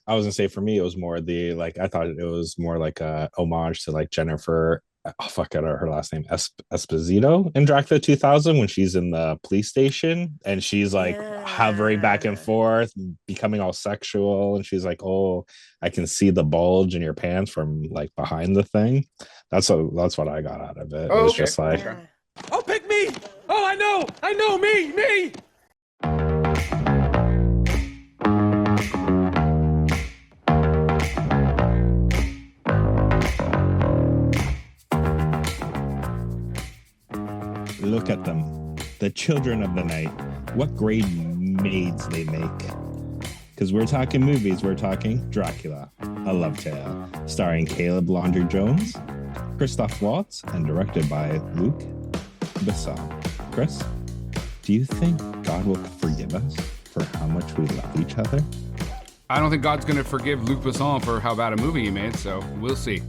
I was gonna say for me, it was more the like I thought it was more like a homage to like Jennifer. Oh fuck, I don't know her last name, Esposito in Dracula 2000 when she's in the police station and she's like hovering back and Yeah. forth, becoming all sexual, and she's like, "Oh, I can see the bulge in your pants from like behind the thing." That's what I got out of it. It Oh, was okay. just like, Okay. Yeah. Oh, pick me! Oh, I know, me! look at them, the children of the night. What great maids they make. Because we're talking movies, we're talking Dracula, a love tale, starring Caleb Launder Jones, Christoph Waltz, and directed by Luc Besson. Chris, do you think God will forgive us for how much we love each other? I don't think God's going to forgive Luc Besson for how bad a movie he made, so we'll see.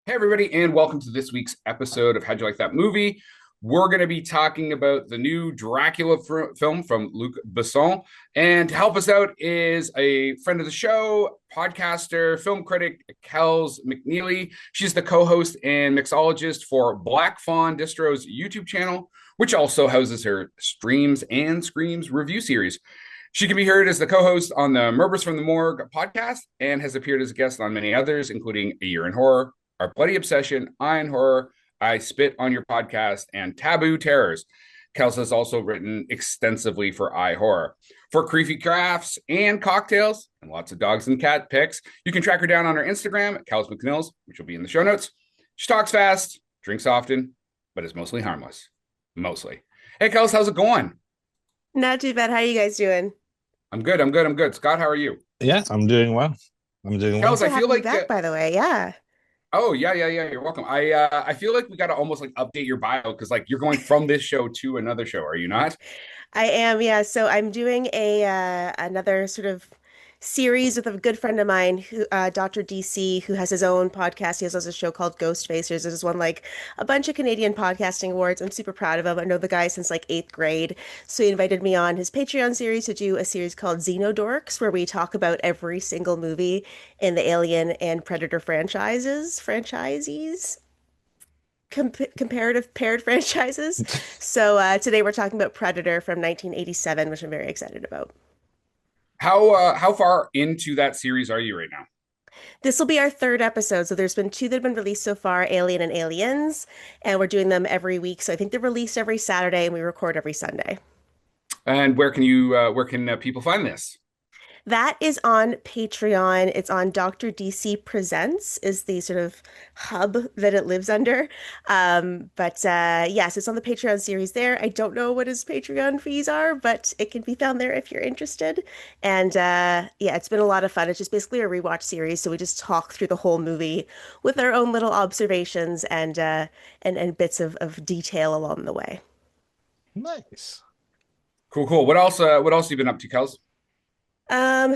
Hey, everybody, and welcome to this week's episode of How'd You Like That Movie? We're going to be talking about the new Dracula film from Luc Besson. And to help us out is a friend of the show, podcaster, film critic, Kells McNeely. She's the co-host and mixologist for Black Fawn Distos YouTube channel, which also houses her Streams and Screams review series. She can be heard as the co-host on the Murders from the Morgue podcast and has appeared as a guest on many others, including A Year in Horror, Our Bloody Obsession, Iron Horror, I Spit on Your Podcast, and Taboo Terrors. Kels has also written extensively for iHorror. For creepy crafts and cocktails, and lots of dogs and cat pics, you can track her down on her Instagram at Kels McNills, which will be in the show notes. She talks fast, drinks often, but is mostly harmless. Mostly. Hey, Kels, how's it going? Not too bad. How are you guys doing? I'm good. I'm good. I'm good. Scott, how are you? Yeah, I'm doing well. I'm doing well. Kels, Thanks for I feel having me like back, by the way. Yeah. oh yeah. You're welcome. I feel like we got to almost like update your bio because like you're going from this show to another show. Are you not? I am, yeah. So I'm doing a another sort of series with a good friend of mine who Dr. DC, who has his own podcast. He has also a show called Ghost Facers. This has won like a bunch of Canadian podcasting awards. I'm super proud of him. I know the guy since like eighth grade. So he invited me on his Patreon series to do a series called Xenodorks, where we talk about every single movie in the Alien and Predator franchises. Comparative paired franchises. So today we're talking about Predator from 1987, which I'm very excited about. How far into that series are you right now? This will be our third episode. So there's been two that have been released so far, Alien and Aliens, and we're doing them every week. So I think they're released every Saturday and we record every Sunday. And where can people find this? That is on Patreon. It's on Dr. DC Presents is the sort of hub that it lives under. But yes, it's on the Patreon series there. I don't know what his Patreon fees are, but it can be found there if you're interested. And yeah, it's been a lot of fun. It's just basically a rewatch series, so we just talk through the whole movie with our own little observations and bits of detail along the way. Nice. Cool. What else have you been up to, Kels?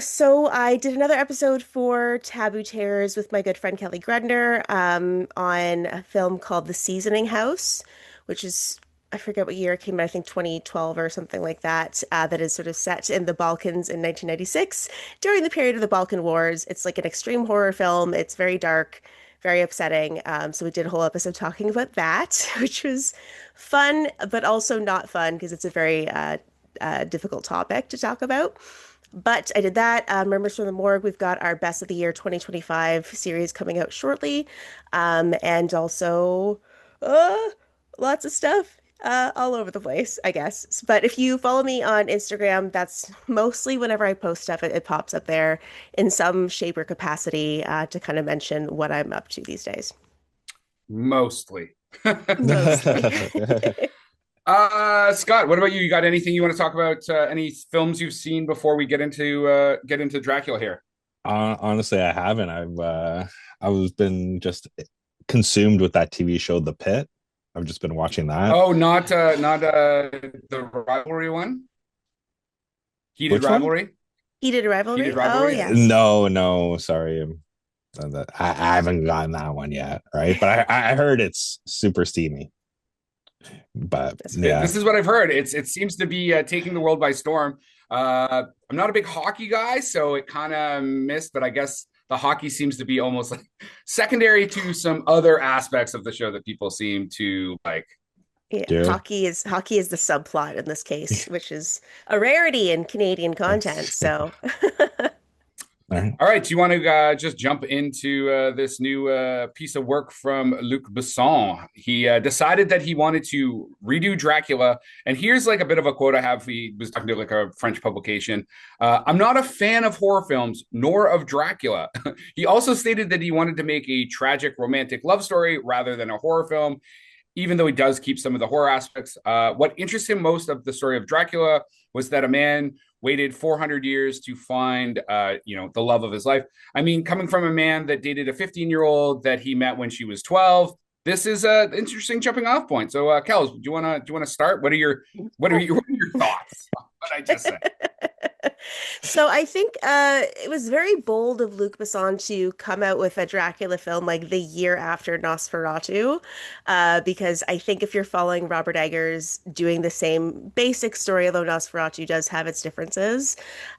So I did another episode for Taboo Terrors with my good friend Kelly Gredner, on a film called The Seasoning House, which is, I forget what year it came out, I think 2012 or something like that, that is sort of set in the Balkans in 1996 during the period of the Balkan Wars. It's like an extreme horror film. It's very dark, very upsetting. So we did a whole episode talking about that, which was fun, but also not fun because it's a very difficult topic to talk about. But I did that. Members from the Morgue, we've got our Best of the Year 2025 series coming out shortly. And also uh, lots of stuff all over the place, I guess. But if you follow me on Instagram, that's mostly whenever I post stuff, it pops up there in some shape or capacity to kind of mention what I'm up to these days. Mostly. Mostly. Scott, what about you? You got anything you want to talk about? Any films you've seen before we get into Dracula here? Honestly, I haven't. I've been just consumed with that TV show, The Pit. I've just been watching that. Oh, not the rivalry one. Heated Which one? rivalry. Heated Heated Rivalry? Oh, rivalry. yes. No, no, sorry. I haven't gotten that one yet, right? But I heard it's super steamy. But yeah, this is what I've heard. It seems to be taking the world by storm. I'm not a big hockey guy, so it kind of missed. But I guess the hockey seems to be almost like secondary to some other aspects of the show that people seem to like. Yeah, do hockey is the subplot in this case, which is a rarity in Canadian content. So all right. All right, do you want to just jump into this new piece of work from Luc Besson? He decided that he wanted to redo Dracula, and here's like a bit of a quote I have. He was talking to like a French publication. I'm not a fan of horror films, nor of Dracula. He also stated that he wanted to make a tragic romantic love story rather than a horror film, even though he does keep some of the horror aspects. What interests him most of the story of Dracula was that a man waited 400 years to find, the love of his life. I mean, coming from a man that dated a 15-year-old that he met when she was 12, this is an interesting jumping off point. So, Kells, do you want to start? What are your thoughts on what I just said? So I think it was very bold of Luc Besson to come out with a Dracula film like the year after Nosferatu, because I think if you're following Robert Eggers doing the same basic story, although Nosferatu does have its differences.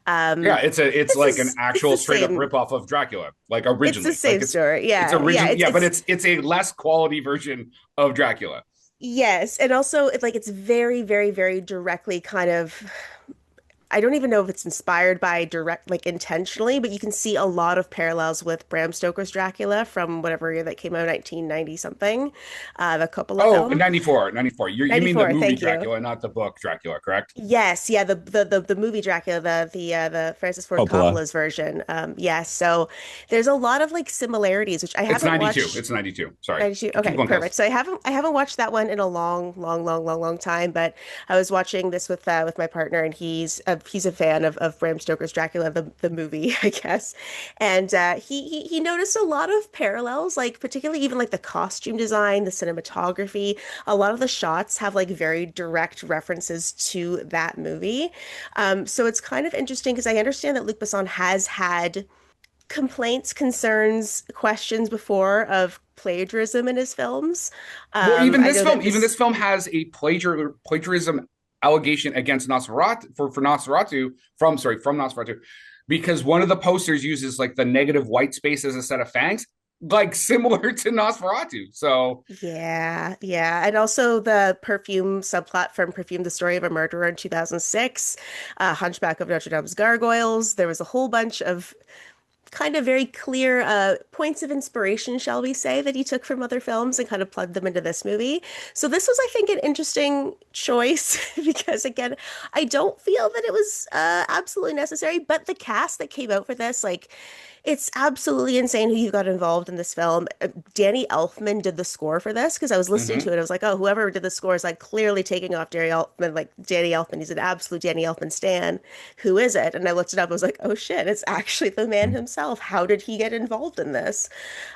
Yeah, it's like an actual it's the straight up same. ripoff of Dracula, like originally. It's the same story. It's Yeah, original, yeah. but it's a less quality version of Dracula. Yes, and also it's very, very, very directly kind of. I don't even know if it's inspired by direct, like intentionally, but you can see a lot of parallels with Bram Stoker's Dracula from whatever year that came out, 1990 something, the Coppola Oh, film. 94. You mean the 94, movie thank you. Dracula, not the book Dracula, correct? Yes, yeah, the movie Dracula, the Francis Ford Coppola. Coppola's version. Yes, so there's a lot of like similarities, which I It's haven't 92. watched. It's 92. Sorry. 92. Keep Okay, going, perfect. Kels. So I haven't watched that one in a long time, but I was watching this with my partner, and he's a fan of Bram Stoker's Dracula, the movie, I guess, and he noticed a lot of parallels, like particularly even like the costume design, the cinematography. A lot of the shots have like very direct references to that movie. So it's kind of interesting because I understand that Luc Besson has had complaints, concerns, questions before of plagiarism in his films. Well, even I this know film, that even this, this film has a plagiarism allegation against Nosferatu for Nosferatu from Nosferatu, because one of the posters uses like the negative white space as a set of fangs, like similar to Nosferatu. So yeah, and also the perfume subplot from Perfume: The Story of a Murderer in 2006, Hunchback of Notre Dame's Gargoyles. There was a whole bunch of kind of very clear points of inspiration, shall we say, that he took from other films and kind of plugged them into this movie. So this was, I think, an interesting choice because, again, I don't feel that it was absolutely necessary, but the cast that came out for this, like, it's absolutely insane who you got involved in this film. Danny Elfman did the score for this because I was listening to it. I was like, oh, whoever did the score is like clearly taking off Danny Elfman, like Danny Elfman. He's an absolute Danny Elfman stan. Who is it? And I looked it up. I was like, oh shit, it's actually the man himself. How did he get involved in this?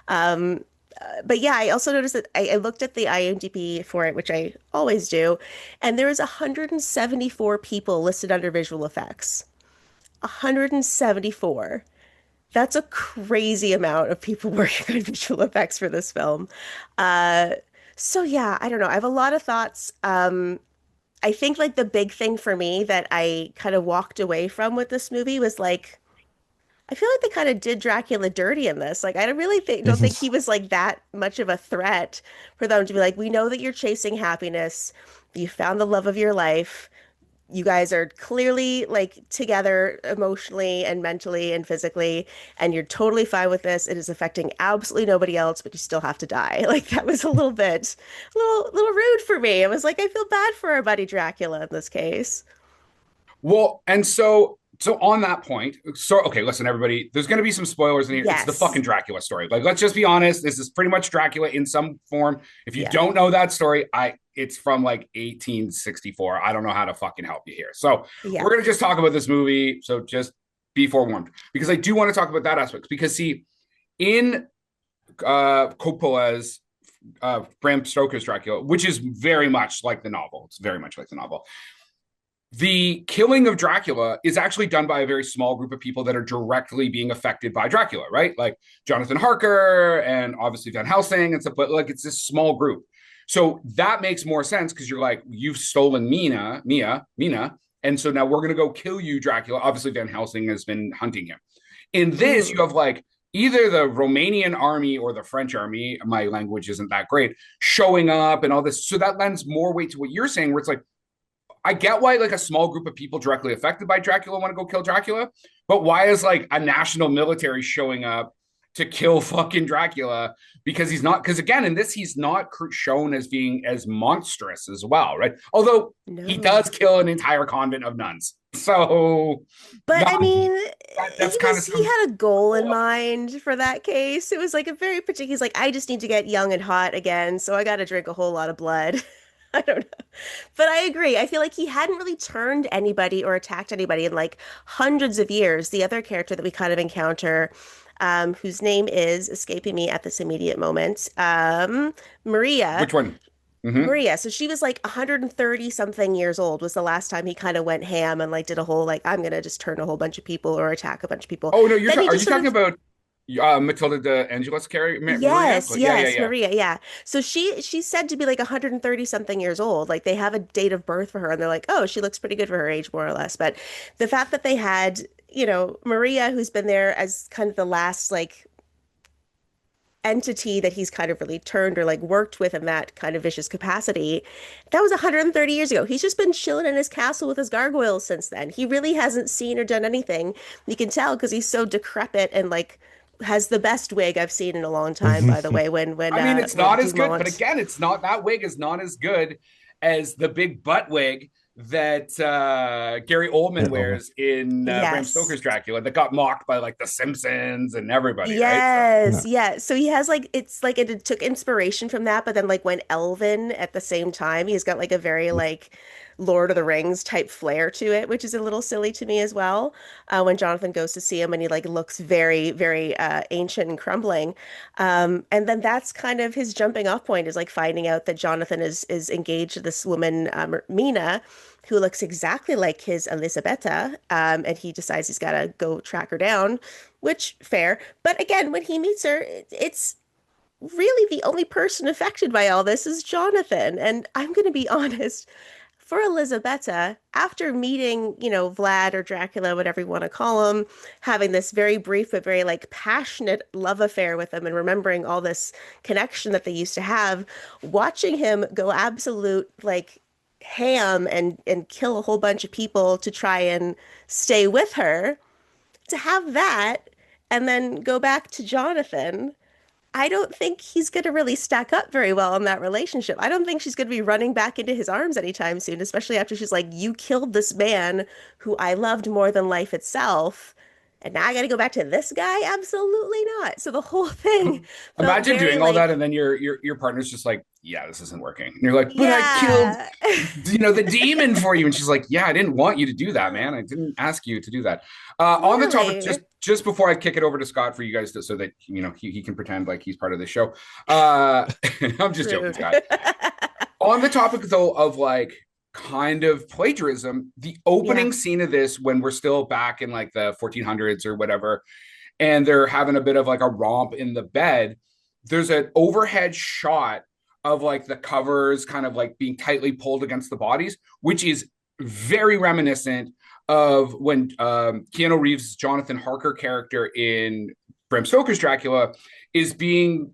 But yeah, I also noticed that I looked at the IMDb for it, which I always do, and there was 174 people listed under visual effects. 174. That's a crazy amount of people working on visual effects for this film. So yeah, I don't know. I have a lot of thoughts. I think like the big thing for me that I kind of walked away from with this movie was like, I feel like they kind of did Dracula dirty in this. Like, I don't think he was like that much of a threat for them to be like, we know that you're chasing happiness. You found the love of your life. You guys are clearly like together emotionally and mentally and physically, and you're totally fine with this. It is affecting absolutely nobody else, but you still have to die. Like that was a little rude for me. I was like, I feel bad for our buddy Dracula in this case. well, and so on that point, so okay, listen, everybody, there's going to be some spoilers in here. It's the Yes. fucking Dracula story. Like, let's just be honest. This is pretty much Dracula in some form. If you Yeah. don't know that story, it's from like 1864. I don't know how to fucking help you here. So Yeah. we're going to just talk about this movie. So just be forewarned, because I do want to talk about that aspect. Because see, in Coppola's Bram Stoker's Dracula, which is very much like the novel, it's very much like the novel. the killing of Dracula is actually done by a very small group of people that are directly being affected by Dracula, right? Like Jonathan Harker and obviously Van Helsing and stuff, but like it's this small group. So that makes more sense because you're like, you've stolen Mina, and so now we're going to go kill you, Dracula. Obviously, Van Helsing has been hunting him. In this, you have like either the Romanian army or the French army, my language isn't that great, showing up and all this. So that lends more weight to what you're saying, where it's like, I get why like a small group of people directly affected by Dracula want to go kill Dracula, but why is like a national military showing up to kill fucking Dracula? Because he's not, because again, in this, he's not shown as being as monstrous as well, right? Although he does kill an entire convent of nuns. So, but I mean, that's he had a goal in mind for that case. It was like a very particular, he's like, I just need to get young and hot again, so I got to drink a whole lot of blood. I don't know. But I agree. I feel like he hadn't really turned anybody or attacked anybody in like hundreds of years. The other character that we kind of encounter, whose name is escaping me at this immediate moment, Maria. Which one? Mm-hmm. Maria. So she was like 130 something years old was the last time he kind of went ham and like did a whole like, I'm gonna just turn a whole bunch of people or attack a bunch of people. Oh no, are you talking about Matilda de Angelis character? Yes, Maria? yes, Maria, yeah. So she's said to be like 130 something years old. Like they have a date of birth for her and they're like, oh, she looks pretty good for her age, more or less. But the fact that they had, Maria, who's been there as kind of the last like entity that he's kind of really turned or like worked with in that kind of vicious capacity, that was 130 years ago. He's just been chilling in his castle with his gargoyles since then. He really hasn't seen or done anything. You can tell because he's so decrepit and like has the best wig I've seen in a long time, by the way. When I mean, it's not as good, but again, it's not, that wig is not as good as the big butt wig that Gary Oldman wears in Bram Stoker's Dracula that got mocked by like The Simpsons and everybody. Yes, right? So, yeah. So he has like, it's like it took inspiration from that, but then like when Elvin at the same time, he's got like a very like Lord of the Rings type flair to it, which is a little silly to me as well. When Jonathan goes to see him and he like looks very, very ancient and crumbling. And then that's kind of his jumping off point is like finding out that Jonathan is engaged to this woman, Mina, who looks exactly like his Elisabetta. And he decides he's got to go track her down, which fair. But again, when he meets her, it's really the only person affected by all this is Jonathan. And I'm going to be honest, for Elisabetta, after meeting, Vlad or Dracula, whatever you want to call him, having this very brief but very like passionate love affair with him and remembering all this connection that they used to have, watching him go absolute like ham and kill a whole bunch of people to try and stay with her, to have that and then go back to Jonathan, I don't think he's going to really stack up very well in that relationship. I don't think she's going to be running back into his arms anytime soon, especially after she's like, you killed this man who I loved more than life itself. And now I got to go back to this guy? Absolutely not. So the whole thing. Imagine doing all that and then your partner's just like, yeah, this isn't working. And you're like, but I killed, the demon for you. And she's like, yeah, I didn't want you to do that, man. I didn't ask you to do that. On the topic, just before I kick it over to Scott for you guys so that, he can pretend like he's part of the show. I'm just joking, Scott. On the topic, though, of like, kind of plagiarism, the opening scene of this when we're still back in like the 1400s or whatever, and they're having a bit of like a romp in the bed, there's an overhead shot of like the covers kind of like being tightly pulled against the bodies, which is very reminiscent of when Keanu Reeves' Jonathan Harker character in Bram Stoker's Dracula is being,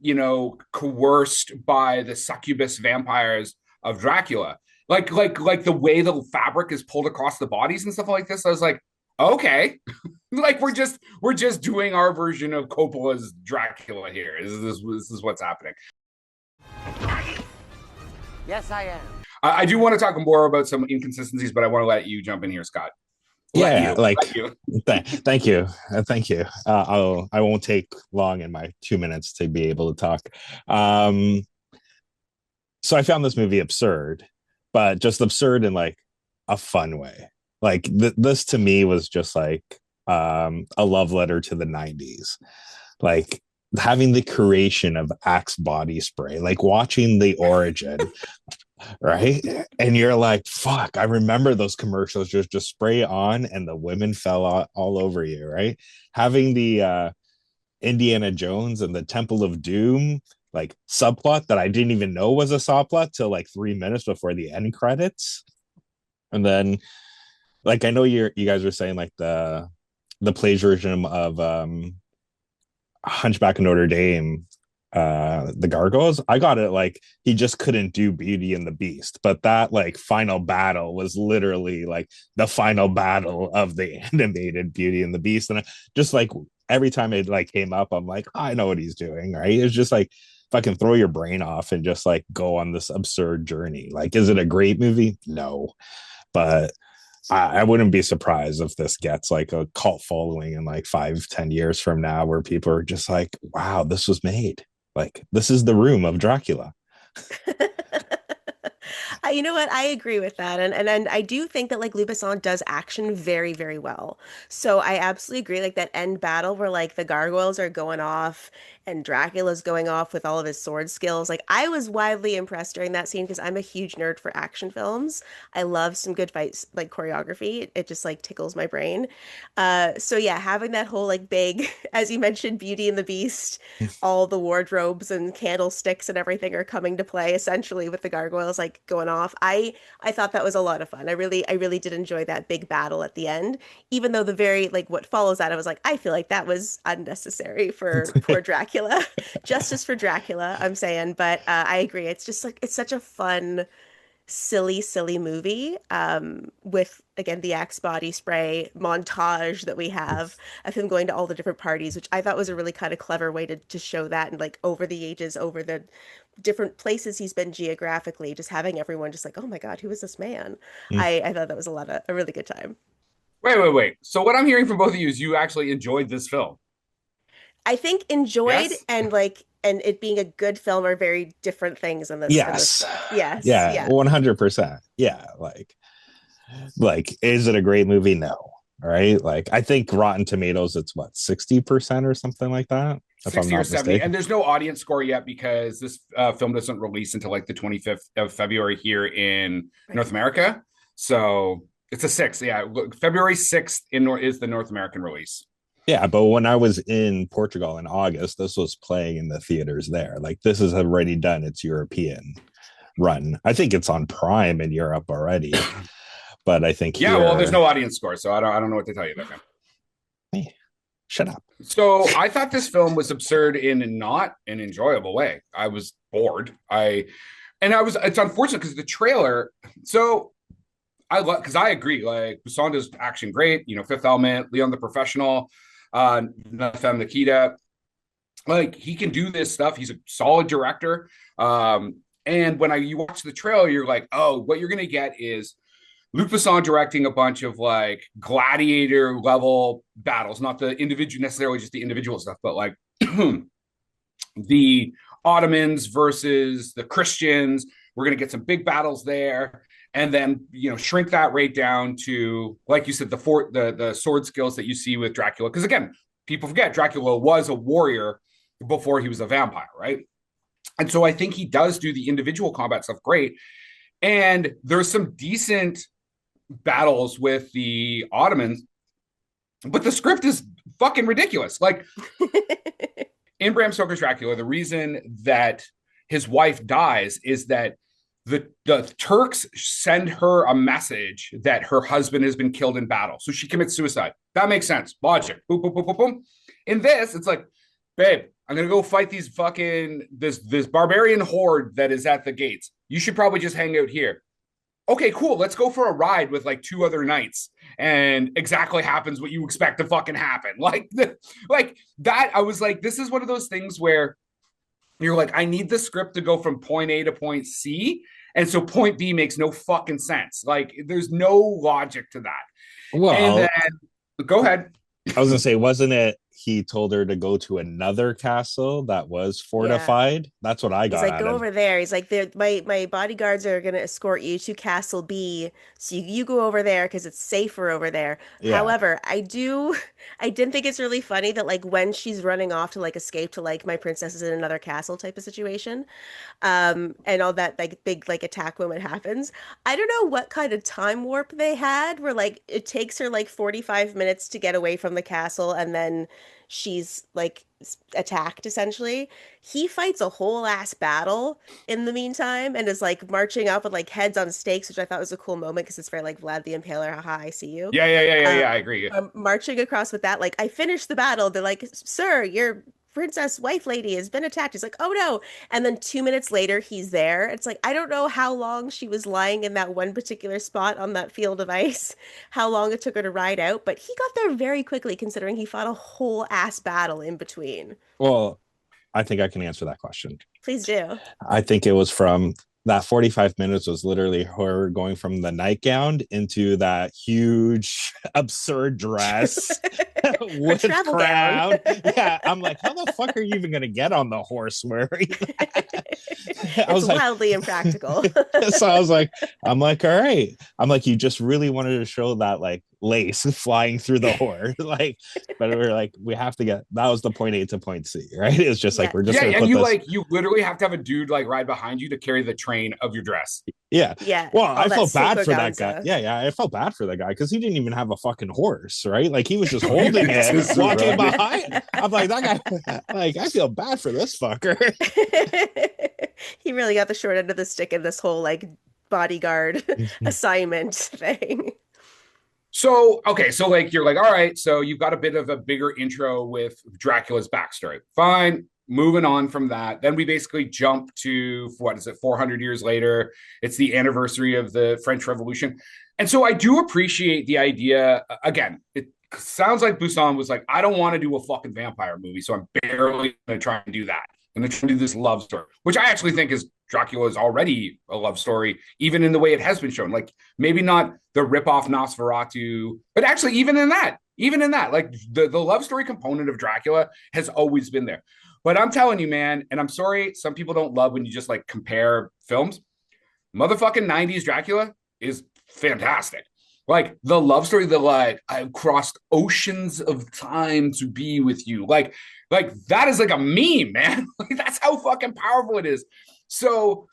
coerced by the succubus vampires of Dracula. Like the way the fabric is pulled across the bodies and stuff like this. I was like, okay, like we're just doing our version of Coppola's Dracula here. This is what's happening. Yes, I am. I do want to talk more about some inconsistencies, but I want to let you jump in here, Scott. Thank you. Thank you. I won't take long in my 2 minutes to be able to talk. So I found this movie absurd, but just absurd in like a fun way. Like this to me was just like a love letter to the 90s. Like having the creation of Axe body spray, like watching the origin right? And you're like, fuck, I remember those commercials, just spray on and the women fell all over you, right? Having the Indiana Jones and the Temple of Doom like subplot that I didn't even know was a subplot till like 3 minutes before the end credits. And then like I know you guys were saying like the plagiarism of Hunchback of Notre Dame, the gargoyles. I got it like he just couldn't do Beauty and the Beast, but that like final battle was literally like the final battle of the animated Beauty and the Beast. And just like every time it like came up, I'm like, I know what he's doing, right? It's just like fucking throw your brain off and just like go on this absurd journey. Like, is it a great movie? No, but I wouldn't be surprised if this gets like a cult following in like 5-10 years from now, where people are just like, wow, this was made. Like, this is the room of Dracula. You know what? I agree with that. And I do think that like Luc Besson does action very, very well. So I absolutely agree. Like that end battle where like the gargoyles are going off and Dracula's going off with all of his sword skills. Like I was wildly impressed during that scene because I'm a huge nerd for action films. I love some good fights, like choreography. It just like tickles my brain. So yeah, having that whole like big, as you mentioned, Beauty and the Beast, all the wardrobes and candlesticks and everything are coming to play essentially with the gargoyles like going off. I thought that was a lot of fun. I really did enjoy that big battle at the end, even though the very like what follows that I was like I feel like that was unnecessary for poor Dracula. Justice for Dracula, I'm saying, but I agree. It's just like it's such a fun silly movie with again the Axe body spray montage that we have of him going to all the different parties, which I thought was a really kind of clever way to show that and like over the ages, over the different places he's been geographically, just having everyone just like, oh my God, who is this man? I thought that was a really good time. Wait. So what I'm hearing from both of you is you actually enjoyed this film. I think enjoyed Yes? and like and it being a good film are very different things in this Yes. film. Yes, Yeah, yeah. 100%. Yeah, like is it a great movie? No. Right? Like I think Rotten Tomatoes it's what, 60% or something like that, if I'm 60 or not 70. mistaken. And there's no audience score yet because this film doesn't release until like the 25th of February here in Right. North America. So it's a 6th. Yeah. February 6th is the North American release. Yeah, but when I was in Portugal in August, this was playing in the theaters there. Like this has already done its European run. I think it's on Prime in Europe already, but I think Yeah. Well, there's here, no audience score. So I don't know what to tell you there, man. hey, shut up. So I thought this film was absurd in not an enjoyable way. I was bored. It's unfortunate because the trailer. So I love because I agree. Like Busan does action great. You know, Fifth Element, Leon the Professional, Nathan Nikita. Like he can do this stuff. He's a solid director. And when you watch the trailer, you're like, oh, what you're gonna get is Luc Besson directing a bunch of like gladiator level battles, not the individual necessarily just the individual stuff, but like the Ottomans versus the Christians. We're gonna get some big battles there, and then shrink that right down to like you said the sword skills that you see with Dracula. Because again, people forget Dracula was a warrior before he was a vampire, right? And so I think he does do the individual combat stuff great, and there's some decent battles with the Ottomans, but the script is fucking ridiculous. Like in Bram Stoker's Dracula, the reason that his wife dies is that the Turks send her a message that her husband has been killed in battle. So she commits suicide. That makes sense. Logic. Boom, boom, boom, boom, boom. In this, it's like, babe, I'm going to go fight these this barbarian horde that is at the gates. You should probably just hang out here. Okay, cool. Let's go for a ride with like 2 other knights, and exactly happens what you expect to fucking happen. Like that. I was like, this is one of those things where you're like, I need the script to go from point A to point C, and so point B makes no fucking sense. Like, there's no logic to that. And Well, then go ahead. I was gonna say, wasn't it he told her to go to another castle that was Yeah. fortified. That's what I He's got like, out go of. over there. He's like, my bodyguards are gonna escort you to Castle B, so you go over there because it's safer over there. Yeah. However, I didn't think it's really funny that like when she's running off to like escape to like my princess is in another castle type of situation, and all that like big like attack moment happens. I don't know what kind of time warp they had where like it takes her like 45 minutes to get away from the castle and then she's like attacked essentially. He fights a whole ass battle in the meantime and is like marching up with like heads on stakes, which I thought was a cool moment because it's very like Vlad the Impaler, haha, I see you. Yeah. I agree. Marching across with that, like I finished the battle. They're like, "Sir, your princess wife lady has been attacked." He's like, "Oh no!" And then 2 minutes later, he's there. It's like I don't know how long she was lying in that one particular spot on that field of ice, how long it took her to ride out, but he got there very quickly, considering he fought a whole ass battle in between. Well, I think I can answer that question. Please do. I think it was from that 45 minutes was literally her going from the nightgown into that huge absurd dress Her with travel gown. crown. Yeah, I'm like, how the fuck are you even gonna get on the horse wearing that? I It's was like, wildly impractical. so I'm like, all right. I'm like, you just really wanted to show that like lace flying through the horse, like, but we're like, we have to get that was the point A to point C, right? It's just like Yeah. we're just Yeah, gonna and put you this. like you literally have to have a dude like ride behind you to carry the train of your dress. Yeah. Yeah. Well, All I that felt bad silk for that guy. organza. Yeah, I felt bad for that guy because he didn't even have a fucking horse, right? Like he was just holding it, Just walking running. behind. I'm like, that guy, like, I feel bad for this fucker. He really got the short end of the stick in this whole like bodyguard assignment thing. So, okay, so like you're like, all right, so you've got a bit of a bigger intro with Dracula's backstory. Fine. Moving on from that, then we basically jump to what is it, 400 years later? It's the anniversary of the French Revolution. And so I do appreciate the idea. Again, it sounds like Busan was like, I don't want to do a fucking vampire movie, so I'm barely going to try and do that. I'm going to try and do this love story, which I actually think is Dracula is already a love story, even in the way it has been shown. Like maybe not the ripoff Nosferatu, but actually even in that, like the love story component of Dracula has always been there. But I'm telling you, man, and I'm sorry, some people don't love when you just like compare films. Motherfucking 90s Dracula is fantastic. Like the love story, the like, I've crossed oceans of time to be with you. Like that is like a meme, man. Like that's how fucking powerful it is. So,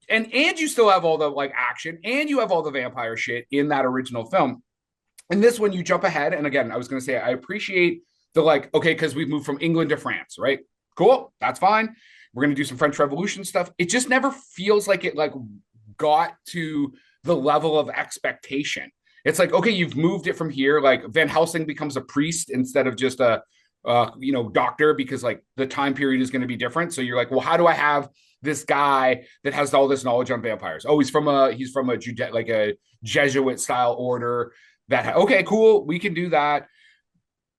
and you still have all the like action and you have all the vampire shit in that original film. And this one you jump ahead. And again, I was gonna say I appreciate the like, okay, because we've moved from England to France, right? Cool, that's fine. We're gonna do some French Revolution stuff. It just never feels like it like got to the level of expectation. It's like, okay, you've moved it from here. Like Van Helsing becomes a priest instead of just a doctor because like the time period is going to be different. So you're like, well, how do I have this guy that has all this knowledge on vampires? Oh, he's from a Jesuit style order that okay, cool, we can do that.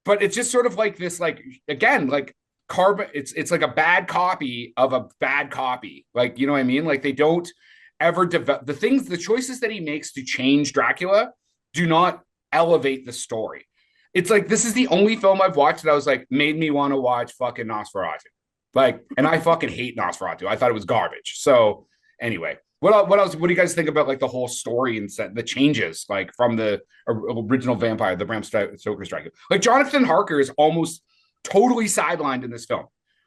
But it's just sort of like this, like again, like carbon. It's like a bad copy of a bad copy. Like you know what I mean? Like they don't ever develop the things, the choices that he makes to change Dracula do not elevate the story. It's like this is the only film I've watched that I was like made me want to watch fucking Nosferatu. Like, and I fucking hate Nosferatu. I thought it was garbage. So anyway, what else? What do you guys think about like the whole story and set the changes like from the original vampire, the Bram Stoker's Dracula? Like Jonathan Harker is almost totally sidelined in this film.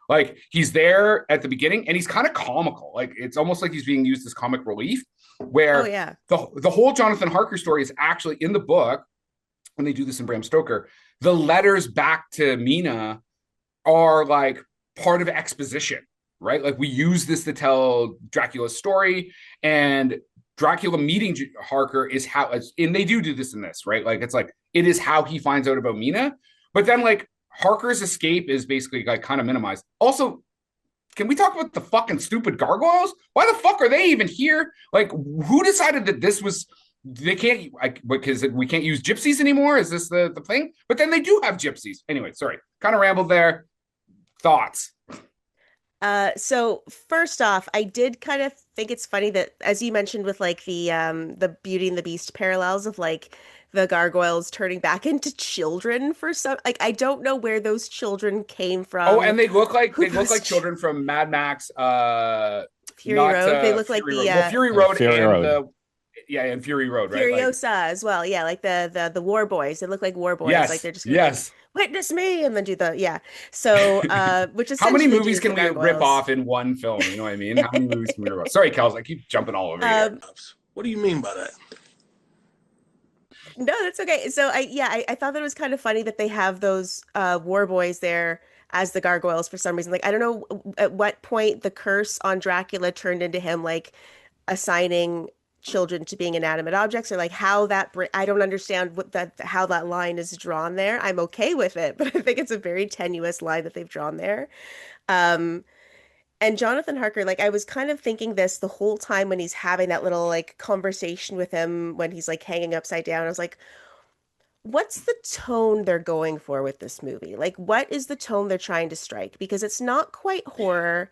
Like he's there at the beginning and he's kind of comical. Like it's almost like he's being used as comic relief. Oh Where yeah. the whole Jonathan Harker story is actually in the book. When they do this in Bram Stoker, the letters back to Mina are like part of exposition, right? Like we use this to tell Dracula's story, and Dracula meeting Harker is how, and they do this in this, right? Like it's like it is how he finds out about Mina, but then like Harker's escape is basically like kind of minimized. Also, can we talk about the fucking stupid gargoyles? Why the fuck are they even here? Like, who decided that this was they can't because we can't use gypsies anymore? Is this the thing? But then they do have gypsies. Anyway, sorry, kind of rambled there. Thoughts? So first off, I did kind of think it's funny that, as you mentioned, with like the Beauty and the Beast parallels of like the gargoyles turning back into children for some, like, I don't know where those children came Oh, from. and they look like Who those children from Mad Max. Fury Not Road. They look like Fury the Road. Well, Fury Road Fury and Road. and Fury Road, right? Like, Furiosa as well. Yeah, like the war boys. They look like war boys. Like yes, they're just gonna like yes. witness me and then do the yeah. So which How many essentially movies does the can we rip gargoyles. off in one film? You know what I mean? How many movies can we rip off? Sorry, Kells, I keep jumping all over you. What do you mean by that? No, that's okay. So I thought that it was kind of funny that they have those war boys there as the gargoyles for some reason. Like I don't know at what point the curse on Dracula turned into him like assigning children to being inanimate objects or like how that I don't understand what that how that line is drawn there. I'm okay with it, but I think it's a very tenuous line that they've drawn there. Um and Jonathan Harker, like I was kind of thinking this the whole time when he's having that little like conversation with him when he's like hanging upside down. I was like, what's the tone they're going for with this movie? Like, what is the tone they're trying to strike? Because it's not quite horror.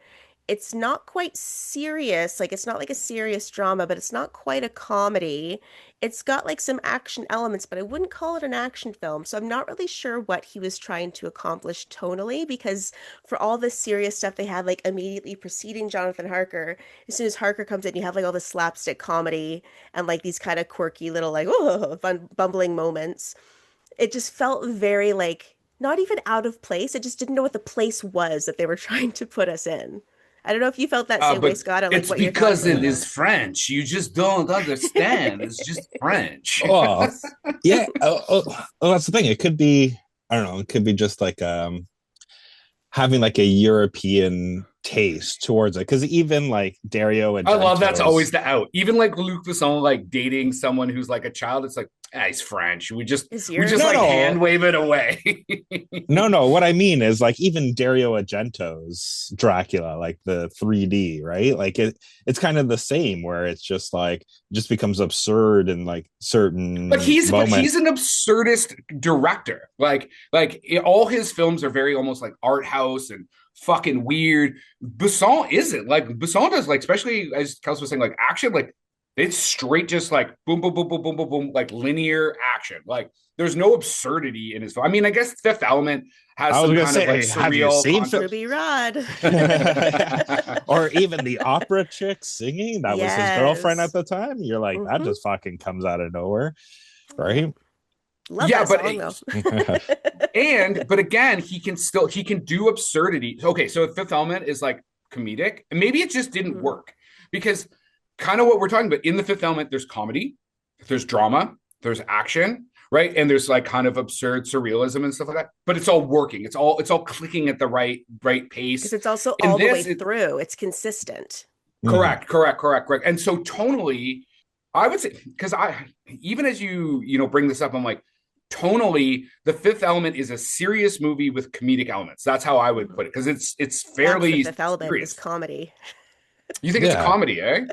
It's not quite serious. Like, it's not like a serious drama, but it's not quite a comedy. It's got like some action elements, but I wouldn't call it an action film. So I'm not really sure what he was trying to accomplish tonally because for all the serious stuff they had, like immediately preceding Jonathan Harker, as soon as Harker comes in, you have like all the slapstick comedy and like these kind of quirky little like oh fun bumbling moments. It just felt very like not even out of place. I just didn't know what the place was that they were trying to put us in. I don't know if you felt that same way, But Scott, or like it's what your because thoughts were it on is that. French. You just don't understand. It's just French. Oh, yeah. That's the thing. It could be, I don't know, it could be just like having like a European taste towards it. Because even like Dario I love that's Argento's always the out. Even like Luc Besson, like dating someone who's like a child. It's like he's French. Is We just yours? like No, no. hand wave it away. No, what I mean is like even Dario Argento's Dracula, like the 3D, right? Like it's kind of the same where it's just like just becomes absurd in like certain But he's moments. an absurdist director. All his films are very almost like art house and fucking weird. Besson isn't. Like Besson does like especially as Kels was saying like action like it's straight just like boom boom boom boom boom boom boom like linear action. Like there's no absurdity in his film. I mean, I guess Fifth Element has I was some gonna kind say, of like have you surreal seen concept. Ruby Rod. Or even the opera chick singing that was his girlfriend at Yes. the time. You're like, that Mhm. just fucking comes out of nowhere, right? Love Yeah, that but song though. but again, he can do absurdity. Okay, so Fifth Element is like comedic, and maybe it just didn't Mhm. work because kind of what we're talking about in the Fifth Element, there's comedy, there's drama, there's action, right, and there's like kind of absurd surrealism and stuff like that. But it's all working. It's all clicking at the right pace. Because it's also In all the way this, through. It's consistent. correct. And so tonally, I would say because I even as you bring this up, I'm like tonally, The Fifth Element is a serious movie with comedic elements. That's how I would put it because it's That's fairly the Fifth Element serious. is comedy. You think it's a Yeah. comedy, eh?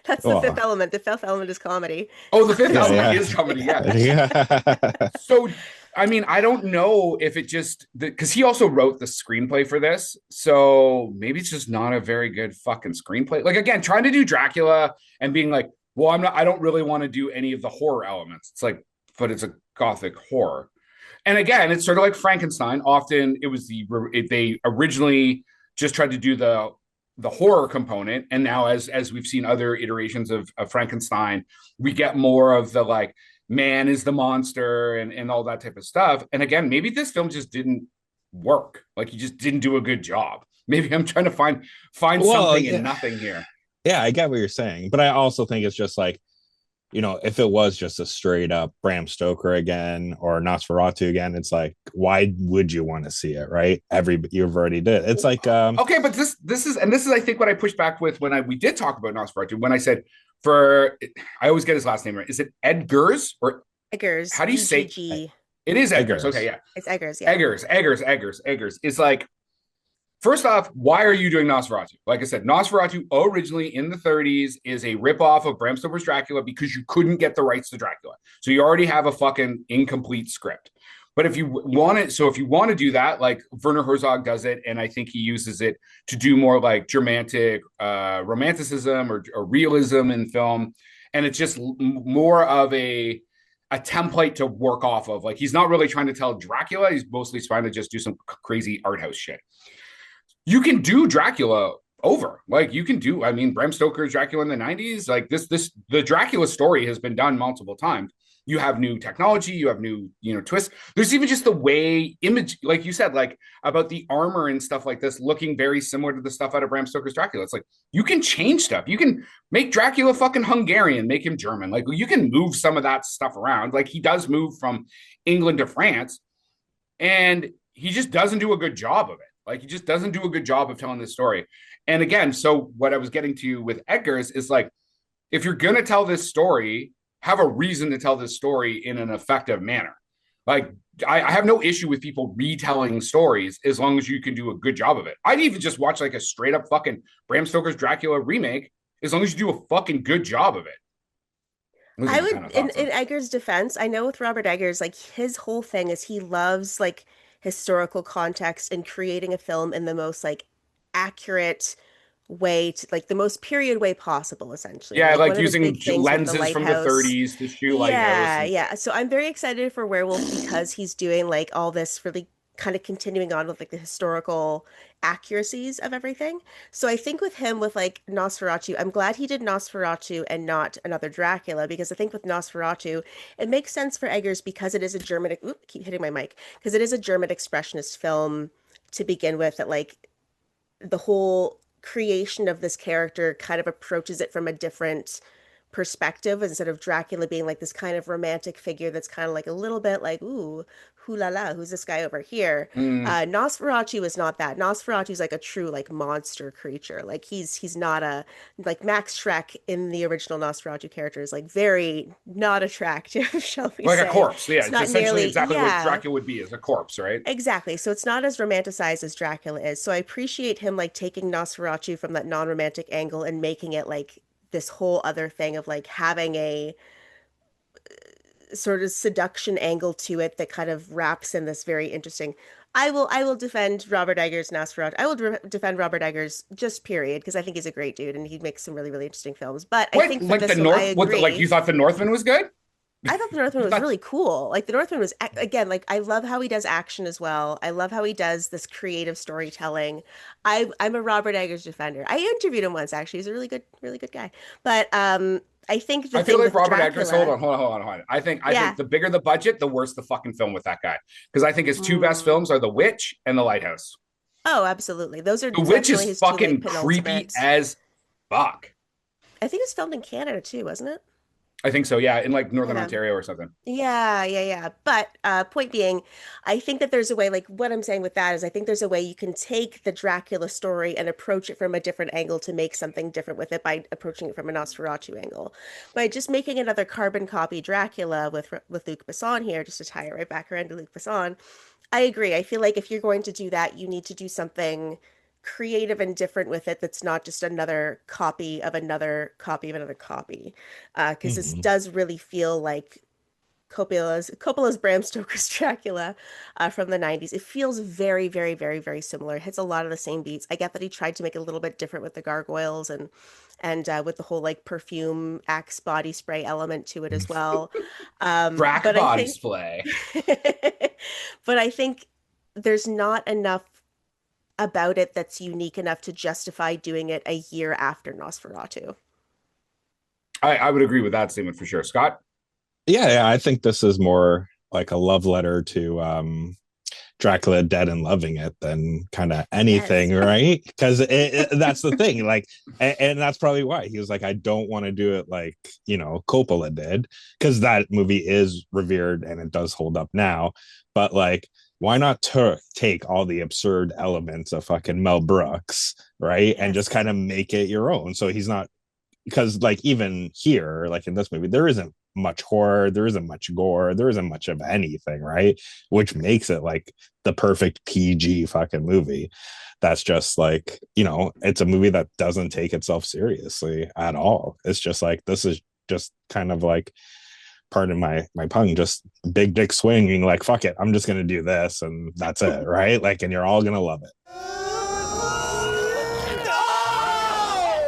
That's the Fifth Element. The Fifth Element is comedy. Oh, The Fifth Yeah, Element yeah. is comedy, yeah. Yeah. So, I mean, I don't know if it just because he also wrote the screenplay for this, so maybe it's just not a very good fucking screenplay. Like again, trying to do Dracula and being like, well, I don't really want to do any of the horror elements. It's like, but it's a gothic horror. And again, it's sort of like Frankenstein. Often it was they originally just tried to do the horror component, and now as we've seen other iterations of Frankenstein, we get more of the like man is the monster and all that type of stuff. And again, maybe this film just didn't work. Like he just didn't do a good job. Maybe I'm trying to find something in nothing here. Yeah, I get what you're saying, but I also think it's just like, if it was just a straight up Bram Stoker again or Nosferatu again, it's like, why would you want to see it, right? You've already did. It's like, okay, but this is I think what I pushed back with when we did talk about Nosferatu when I said I always get his last name right. Is it Edgars or Eggers. how do you say EGG. it? Is Edgars? Eggers. Okay, yeah, It's Eggers. Yeah. Eggers. It's like, first off, why are you doing Nosferatu? Like I said, Nosferatu originally in the 30s is a ripoff of Bram Stoker's Dracula because you couldn't get the rights to Dracula. So you already have a fucking incomplete script. But if you want to do that, like Werner Herzog does it, and I think he uses it to do more like dramatic romanticism or realism in film. And it's just more of a a template to work off of. Like, he's not really trying to tell Dracula. He's mostly trying to just do some crazy art house shit. You can do Dracula over. Like, you can do, I mean, Bram Stoker's Dracula in the 90s. Like, the Dracula story has been done multiple times. You have new technology, you have new, twists. There's even just the way image, like you said, like about the armor and stuff like this looking very similar to the stuff out of Bram Stoker's Dracula. It's like, you can change stuff. You can make Dracula fucking Hungarian, make him German. Like, you can move some of that stuff around. Like, he does move from England to France, and he just doesn't do a good job of it. Like, he just doesn't do a good job of telling this story. And again, so what I was getting to with Edgar's is like, if you're going to tell this story, have a reason to tell this story in an effective manner. Like, I have no issue with people retelling stories as long as you can do a good job of it. I'd even just watch like a straight up fucking Bram Stoker's Dracula remake as long as you do a fucking good job of it. I would, in Eggers' defense, I know with Robert Eggers, like his whole thing is he loves like historical context and creating a film in the most like accurate way, to like the most period way possible, essentially. Yeah, like one of his using big things with lenses from the Lighthouse. 30s to shoot Yeah, Lighthouse. yeah. So I'm very excited for Werewolf because he's doing like all this really kind of continuing on with like the historical accuracies of everything. So I think with him with like Nosferatu, I'm glad he did Nosferatu and not another Dracula, because I think with Nosferatu, it makes sense for Eggers because it is a German, oop, keep hitting my mic, because it is a German expressionist film to begin with, that like the whole creation of this character kind of approaches it from a different perspective, instead of Dracula being like this kind of romantic figure that's kind of like a little bit like, ooh, hoo la la, who's this guy over here? Nosferatu is not that. Nosferatu is like a true like monster creature. Like he's not a, like Max Schreck in the original Nosferatu character is like very not attractive, shall we Like say. a corpse. Yeah, It's it's not essentially nearly, exactly what yeah. Dracula would be, as a corpse, right? Exactly. So it's not as romanticized as Dracula is. So I appreciate him like taking Nosferatu from that non-romantic angle and making it like this whole other thing of like having a sort of seduction angle to it that kind of wraps in this very interesting. I will defend Robert Eggers Nosferatu. I will defend Robert Eggers just period, because I think he's a great dude and he makes some really really interesting films. But I Wait, think for like this the one, I North, what, agree. like you thought the Northman was good? I thought the Northman was really cool. Like the Northman was, again, like I love how he does action as well. I love how he does this creative storytelling. I'm a Robert Eggers defender. I interviewed him once actually. He's a really good guy. But I think the I thing feel like with Robert Eggers. Dracula, Hold on. I think yeah. the bigger the budget, the worse the fucking film with that guy. Because I think his two best Mm. films are The Witch and The Lighthouse. Oh, absolutely. Those are The Witch definitely is his two like fucking creepy penultimate. as fuck. I think it was filmed in Canada too, wasn't it? I think so, yeah, in like Northern Yeah. Ontario or something. Yeah. But point being, I think that there's a way, like what I'm saying with that is I think there's a way you can take the Dracula story and approach it from a different angle to make something different with it by approaching it from a Nosferatu angle. By just making another carbon copy Dracula with Luc Besson here, just to tie it right back around to Luc Besson, I agree. I feel like if you're going to do that, you need to do something creative and different with it that's not just another copy of another copy of another copy, because this does really feel like Coppola's Bram Stoker's Dracula from the 90s. It feels very similar. It hits a lot of the same beats. I get that he tried to make it a little bit different with the gargoyles and with the whole like perfume Axe body spray element to it as well. Drac but body I think, spray. but I think there's not enough about it that's unique enough to justify doing it a year after Nosferatu. I would agree with that statement for sure. Scott? Yeah, I think this is more like a love letter to Dracula Dead and Loving It than kind of anything, Yes. right? Because that's the thing, like, and that's probably why he was like, I don't want to do it like, Coppola did, because that movie is revered and it does hold up now. But like, why not take all the absurd elements of fucking Mel Brooks, right? And just kind of make it your own. So he's not, because like even here, like in this movie, there isn't much horror, there isn't much gore, there isn't much of anything, right? Which makes it like the perfect PG fucking movie. That's just like, it's a movie that doesn't take itself seriously at all. It's just like, this is just kind of like, pardon my pun, just big dick swinging, like, fuck it, I'm just gonna do this and that's it, right? Like, and you're all gonna love it.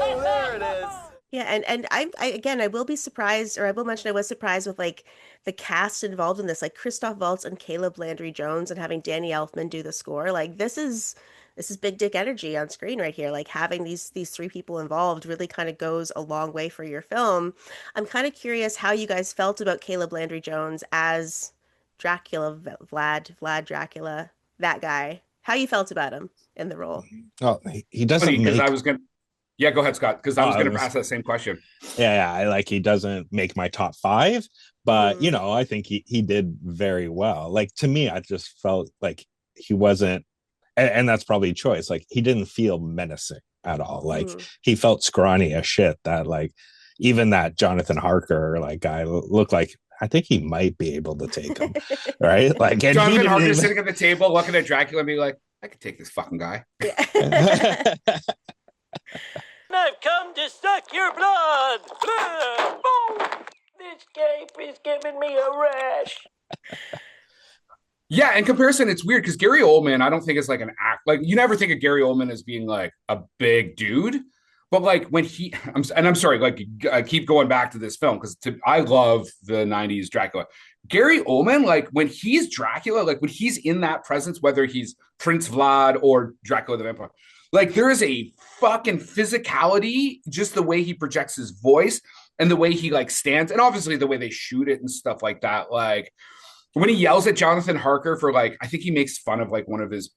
Oh, there it is. Yeah, and I again I will be surprised, or I will mention I was surprised with like the cast involved in this, like Christoph Waltz and Caleb Landry Jones, and having Danny Elfman do the score. Like this is big dick energy on screen right here. Like having these three people involved really kind of goes a long way for your film. I'm kind of curious how you guys felt about Caleb Landry Jones as Dracula, Vlad Dracula, that guy. How you felt about him in the role? Oh, he doesn't Funny, because make. I was gonna. Yeah, go ahead, Scott. Because I Oh, was I gonna was ask that same question. Yeah, I like he doesn't make my top five, but Mm, I think he did very well. Like to me, I just felt like he wasn't, and that's probably a choice. Like he didn't feel menacing at all. Like mm. he felt scrawny as shit. That like even that Jonathan Harker like guy looked like I think he might be able to take him, right? Like, and he Jonathan didn't Harker even. sitting at the table looking at Dracula and being like, I could take this fucking guy. Yeah. I've come to suck your blood. Boom! This cape is giving me a rash. Yeah, in comparison, it's weird because Gary Oldman, I don't think is like an act. Like you never think of Gary Oldman as being like a big dude, but like when I'm sorry, like I keep going back to this film because I love the '90s Dracula. Gary Oldman, like when he's Dracula, like when he's in that presence, whether he's Prince Vlad or Dracula the Vampire, like there is a fucking physicality, just the way he projects his voice and the way he like stands, and obviously the way they shoot it and stuff like that, like when he yells at Jonathan Harker for like, I think he makes fun of like one of his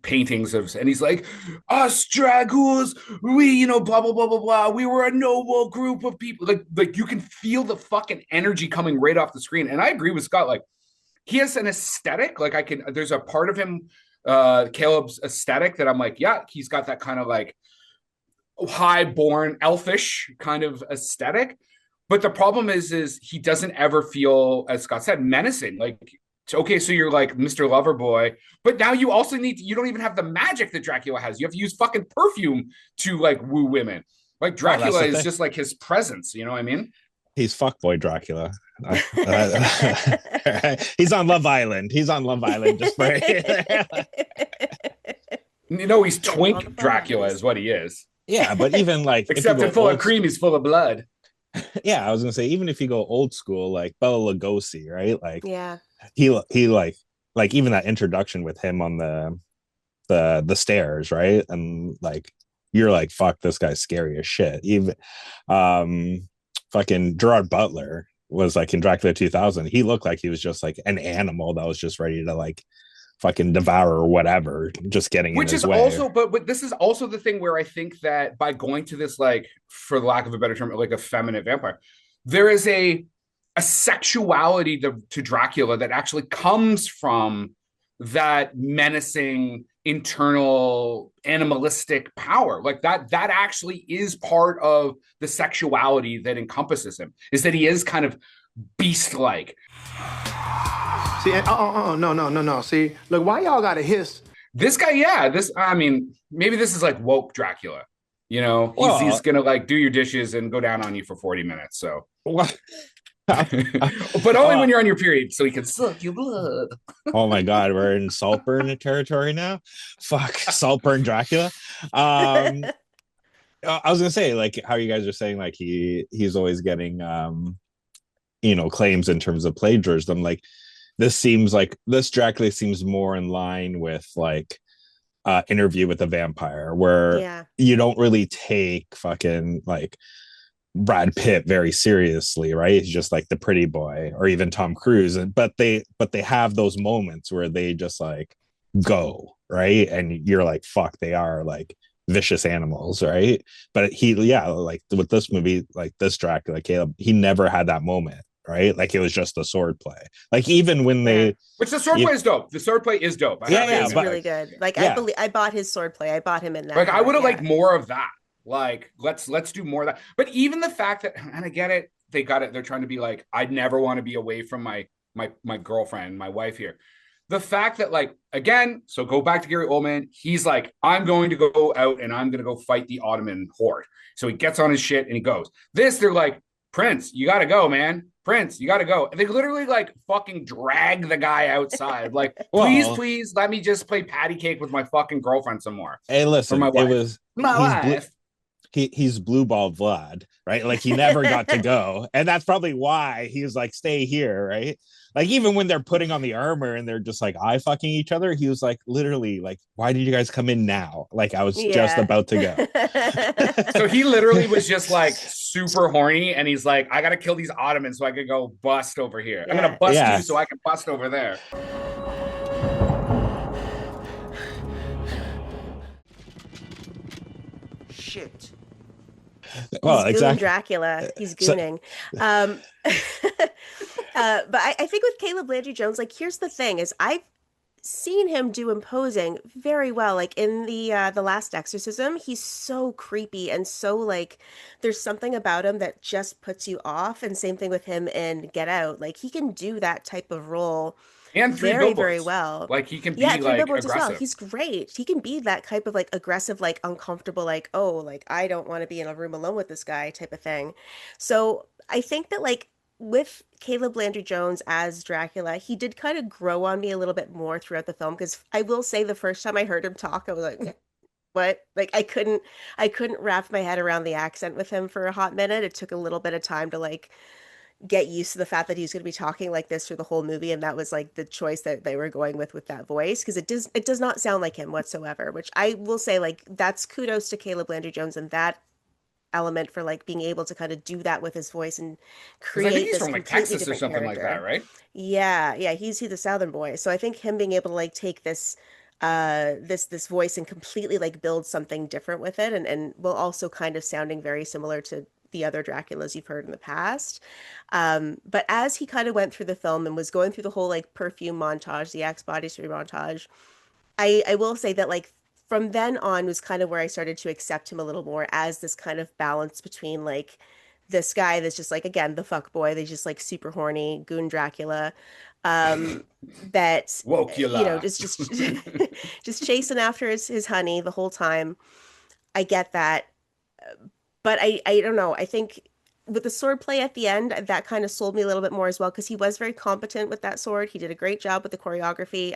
paintings of, and he's like, us Dragulas, we, blah, blah, blah, blah, blah. We were a noble group of people. Like you can feel the fucking energy coming right off the screen. And I agree with Scott. Like he has an aesthetic. Like there's a part of him, Caleb's aesthetic that I'm like, yeah, he's got that kind of like high-born elfish kind of aesthetic. But the problem is he doesn't ever feel, as Scott said, menacing. Like, okay, so you're like Mr. Loverboy, but now you also you don't even have the magic that Dracula has. You have to use fucking perfume to like woo women. Like Dracula is just like his presence. You know what I mean? He's fuckboy Dracula. He's on Love Island. He's on Love Island just for. He's twink Dracula is what he is. Yeah, but even like except in full of cream, he's full of blood. Yeah, I was gonna say even if you go old school like Bela Lugosi, right? Like Yeah, he like even that introduction with him on the stairs, right? And like you're like, fuck, this guy's scary as shit. Even fucking Gerard Butler was like in Dracula 2000. He looked like he was just like an animal that was just ready to like fucking devour or whatever, just getting which in his is way. Also but this is also the thing where I think that by going to this, like, for lack of a better term, like a feminine vampire, there is a sexuality to Dracula that actually comes from that menacing internal animalistic power. Like that actually is part of the sexuality that encompasses him, is that he is kind of beast-like. See, no. See, look, why y'all got to hiss? This guy, yeah, I mean, maybe this is like woke Dracula. He's gonna like do your dishes and go down on you for 40 minutes. So, What? but only when you're on your period, so he can suck your blood. Oh my god, we're in Saltburn territory now. Fuck, Saltburn Dracula. I was gonna say, like, how you guys are saying, like he's always getting claims in terms of plagiarism. Like this Dracula seems more in line with like Interview with the Vampire, where you don't really take fucking like Brad Pitt very seriously, right? He's just like the pretty boy, or even Tom Cruise, but they have those moments where they just like go, right? And you're like, fuck, they are like vicious animals, right? But like with this movie, like this Dracula, Caleb, he never had that moment, right? Like it was just a sword play. Like even when which the sword play is dope. The sword play is dope. It's really good. Like I bought his sword play. I bought him in that. Like I would have liked more of that. Like let's do more of that. But even the fact that, and I get it, they got it. They're trying to be like, I'd never want to be away from my girlfriend, my wife here. The fact that, like, again, so go back to Gary Oldman. He's like, I'm going to go out and I'm going to go fight the Ottoman horde. So he gets on his shit and he goes. They're like, Prince, you got to go, man. Prince, you got to go. And they literally like fucking drag the guy outside. Like, please, let me just play patty cake with my fucking girlfriend some more. Hey, listen, my wife. he's blue ball Vlad, right? Like he never got to go, and that's probably why he was like, "Stay here," right? Like even when they're putting on the armor and they're just like eye fucking each other, he was like, literally, like, "Why did you guys come in now?" Like I was just Yeah. about to go. So he literally was just like super horny, and he's like, I gotta kill these Ottomans so I can go bust over here. I'm gonna Yeah. bust Yeah. you so I can bust over there. Shit. Well, He's exactly. Dracula. He's So- gooning. But I think with Caleb Landry Jones, like here's the thing: is I've seen him do imposing very well. Like in the Last Exorcism, he's so creepy and so like there's something about him that just puts you off. And same thing with him in Get Out. Like he can do that type of role And Three very, very Billboards. well. Like he can be Yeah, Three like Billboards as well. aggressive. He's great. He can be that type of like aggressive, like uncomfortable, like, oh, like I don't want to be in a room alone with this guy type of thing. So I think that like with Caleb Landry Jones as Dracula, he did kind of grow on me a little bit more throughout the film because I will say the first time I heard him talk, I was like, what? Like I couldn't wrap my head around the accent with him for a hot minute. It took a little bit of time to like get used to the fact that he was going to be talking like this through the whole movie, and that was like the choice that they were going with that voice because it does not sound like him whatsoever, which I will say like that's kudos to Caleb Landry Jones and that element for like being able to kind of do that with his voice and Because I think create he's this from like completely Texas or different something like that, character. right? Yeah, he's the Southern boy. So I think him being able to like take this voice and completely like build something different with it and will also kind of sounding very similar to the other Draculas you've heard in the past. But as he kind of went through the film and was going through the whole like perfume montage, the Axe body spray montage, I will say that like from then on was kind of where I started to accept him a little more as this kind of balance between like this guy that's just like again the fuck boy, that's just like super horny goon Dracula, um, that Wokula. just just chasing after his honey the whole time. I get that, but I don't know. I think with the sword play at the end, that kind of sold me a little bit more as well because he was very competent with that sword. He did a great job with the choreography.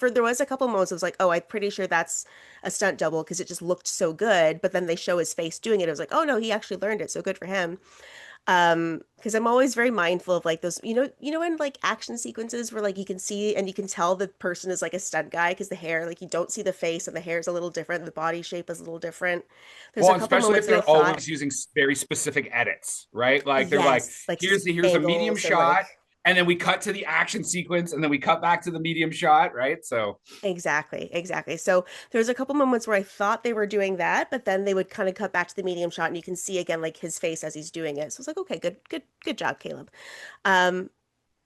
There was a couple moments I was like, oh, I'm pretty sure that's a stunt double because it just looked so good. But then they show his face doing it. I was like, oh no, he actually learned it. So good for him. Because I'm always very mindful of like those, in like action sequences where like you can see and you can tell the person is like a stunt guy because the hair, like you don't see the face and the hair is a little different, the body shape is a little different. There's Well, a and couple especially if moments that I they're thought, always using very specific edits, right? Like they're like, yes, like here's a medium angles and shot, like and then we cut to the action sequence, and then we cut back to the medium shot, right? So exactly. So there's a couple moments where I thought they were doing that, but then they would kind of cut back to the medium shot and you can see again like his face as he's doing it. So it's like, okay, good job, Caleb. Um,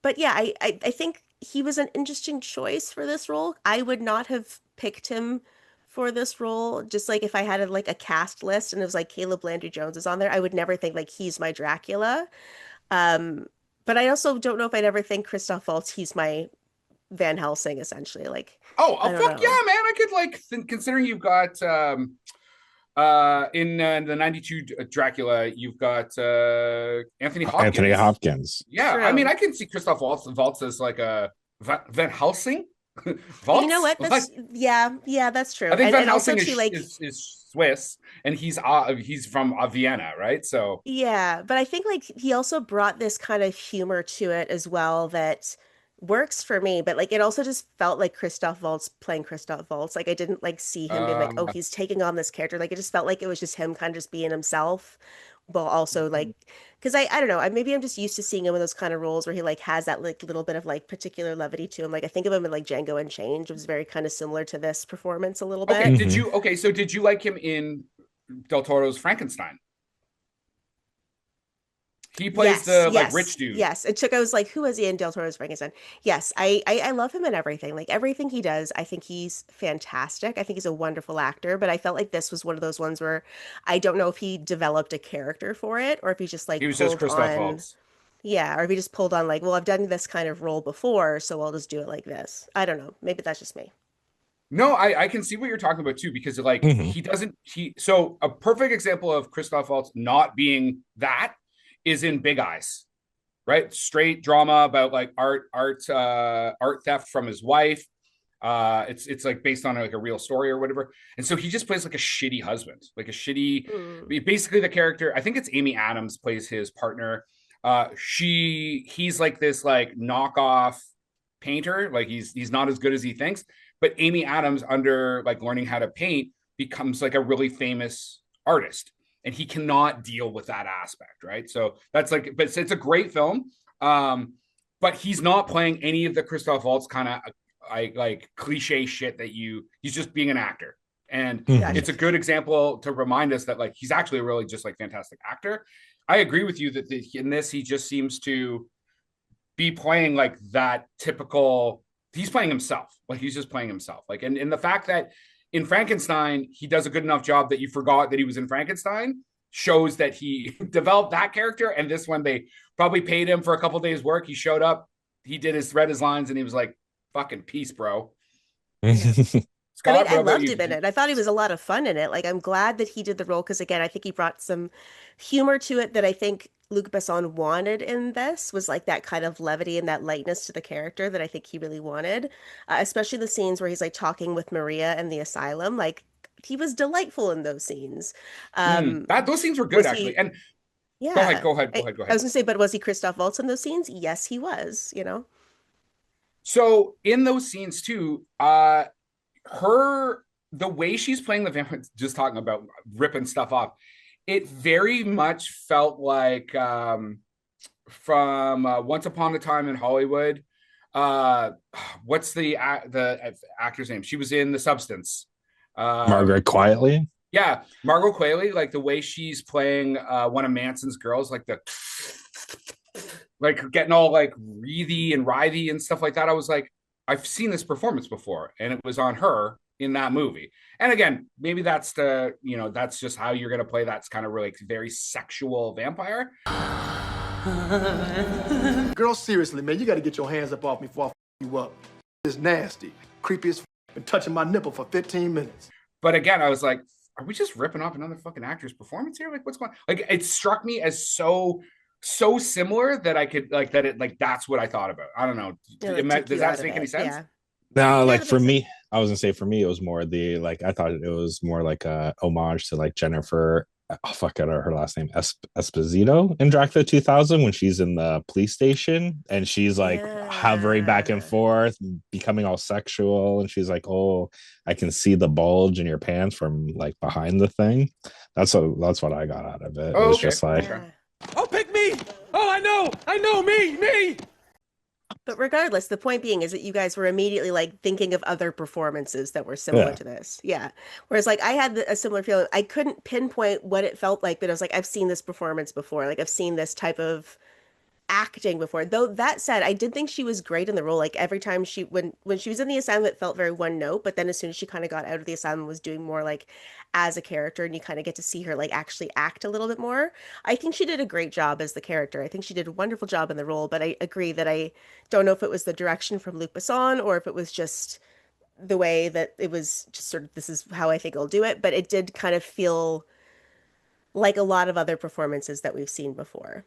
but yeah, I think he was an interesting choice for this role. I would not have picked him for this role. Just like if I had like a cast list and it was like Caleb Landry Jones is on there, I would never think like he's my Dracula. Um, but I also don't know if I'd ever think Christoph Waltz, he's my Van Helsing, essentially. Like, I don't fuck yeah, know. man! I could like considering you've got in the '92 Dracula, you've got Anthony Hopkins. Anthony Hopkins. Yeah, I mean, True. I can see Christoph Waltz as like a Van Helsing. You know Waltz? what? Like, Yeah, that's true. I think Van And also Helsing too, like, is Swiss, and he's from Vienna, right? So yeah, but I think like he also brought this kind of humor to it as well that works for me. But like it also just felt like Christoph Waltz playing Christoph Waltz. Like I didn't like see him being like, oh, uh, he's taking on this character. Like it just felt like it was just him kind of just being himself, but also like because I don't know, maybe I'm just used to seeing him in those kind of roles where he like has that like little bit of like particular levity to him. Like I think of him in like Django Unchained, it was very kind of similar to this performance a little okay, bit. so did you like him in Del Toro's Frankenstein? He plays Yes, the like rich yes, dude. yes. It took. I was like, who was he in Del Toro's Frankenstein? Yes, I love him in everything. Like everything he does, I think he's fantastic. I think he's a wonderful actor. But I felt like this was one of those ones where I don't know if he developed a character for it or if he just He like was just pulled Christoph on, Waltz. yeah, or if he just pulled on like, well, I've done this kind of role before, so I'll just do it like this. I don't know. Maybe that's just me. No, I can see what you're talking about too, because like Mhm. he doesn't he so a perfect example of Christoph Waltz not being that is in Big Eyes, right? Straight drama about like art theft from his wife. It's like based on like a real story or whatever. And so he just plays like a shitty husband, like a shitty, basically the character, I think it's Amy Adams plays his partner. He's like this like knockoff painter, like he's not as good as he thinks, but Amy Adams, under like learning how to paint, becomes like a really famous artist, and he cannot deal with that aspect, right? So that's like, but it's a great film. But he's not playing any of the Christoph Waltz kind of like cliche shit that he's just being an actor. And it's a good example to remind us that like he's actually a really just like fantastic actor. I agree with you that in this he just seems to be playing like that typical, he's playing himself. Like he's just playing himself. Like, and the fact that in Frankenstein, he does a good enough job that you forgot that he was in Frankenstein shows that he developed that character. And this one, they probably paid him for a couple days work. He showed up, he read his lines, and he was like, fucking peace, bro. Scott, I loved him in it. I thought he was a lot of fun in it. Like, I'm glad that he did the role because, again, I think he brought some humor to it that I think Luc Besson wanted in this, was like that kind of levity and that lightness to the character that I think he really wanted, especially the scenes where he's like talking with Maria in the asylum. Like, he was delightful in those scenes. Those scenes were good, actually. And yeah, go ahead. I was gonna say, but was he Christoph Waltz in those scenes? Yes, he was. So in those scenes too, the way she's playing the vampire, just talking about ripping stuff off, it very much felt like from Once Upon a Time in Hollywood. What's the actor's name? She was in The Substance. Margaret Qualley. Yeah, Margot Qualley, like the way she's playing one of Manson's girls, like like getting all like wreathy and writhy and stuff like that. I was like, I've seen this performance before, and it was on her in that movie. And again, maybe that's that's just how you're going to play. That's kind of really very sexual vampire. Girl, seriously, man, you got to get your hands up off me before I f you up. It's nasty. Creepy as f, been touching my nipple for 15 minutes. But again, I was like, are we just ripping off another fucking actor's performance here? Like, what's going on? Like, it struck me as so similar that I could like that. That's what I thought about. I don't know. Does that make any sense? Yeah. No, like for me, I was gonna say for me, it was more the like I thought it was more like a homage to like Jennifer. Oh fuck, I don't know her last name, Esposito in Dracula 2000 when she's in the police station and she's like hovering back and forth, becoming all sexual, and she's like, "Oh, I can see the bulge in your pants from like behind the thing." That's what I got out of it. Oh, it was okay. just like, Oh, pick me! Oh, I know, me! But regardless, the point being is that you guys were immediately like thinking of other performances that were similar to this. Yeah. Whereas like I had a similar feeling. I couldn't pinpoint what it felt like, but I was like, I've seen this performance before. Like I've seen this type of acting before. Though that said, I did think she was great in the role. Like every time when she was in the asylum, it felt very one note. But then as soon as she kind of got out of the asylum, was doing more like as a character, and you kind of get to see her like actually act a little bit more. I think she did a great job as the character. I think she did a wonderful job in the role. But I agree that I don't know if it was the direction from Luc Besson or if it was just the way that it was just sort of, this is how I think I'll do it. But it did kind of feel like a lot of other performances that we've seen before.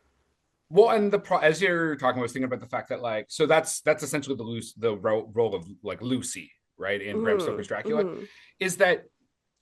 Well, and as you're talking, I was thinking about the fact that like, so that's essentially the role of like Lucy, right, in Bram Stoker's Dracula, is that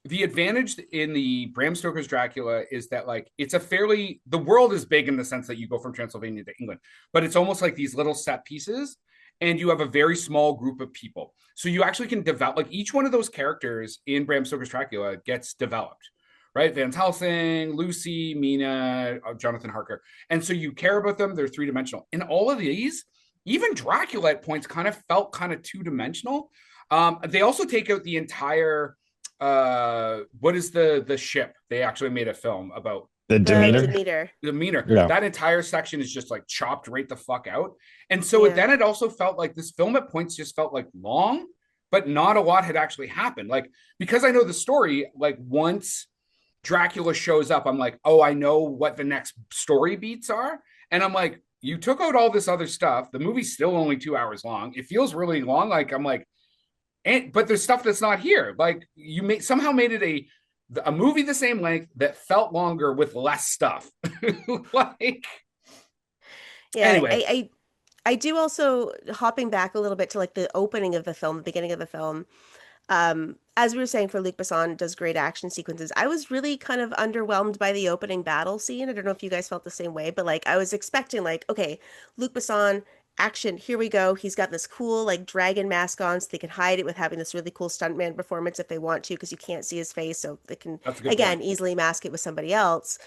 the advantage in the Bram Stoker's Dracula is that like the world is big in the sense that you go from Transylvania to England, but it's almost like these little set pieces, and you have a very small group of people, so you actually can develop like each one of those characters in Bram Stoker's Dracula gets developed. Right, Van Helsing, Lucy, Mina, Jonathan Harker, and so you care about them. They're three-dimensional. In all of these, even Dracula at points kind of felt kind of two-dimensional. They also take out the entire what is the ship? They actually made a film about the Demeter. Demeter. Yeah. That entire section is just like chopped right the fuck out. And so then it also felt like this film at points just felt like long, but not a lot had actually happened. Like, because I know the story, like once Dracula shows up, I'm like, oh, I know what the next story beats are. And I'm like, you took out all this other stuff. The movie's still only 2 hours long. It feels really long. Like, I'm like, but there's stuff that's not here. Like you somehow made it a movie the same length that felt longer with less stuff. Like, yeah, anyway. I do also, hopping back a little bit to like the opening of the film, the beginning of the film. As we were saying, for Luc Besson does great action sequences. I was really kind of underwhelmed by the opening battle scene. I don't know if you guys felt the same way, but like I was expecting like, okay, Luc Besson, action, here we go. He's got this cool like dragon mask on, so they can hide it with having this really cool stuntman performance if they want to, because you can't see his face, so they can That's a good again point. easily mask it with somebody else.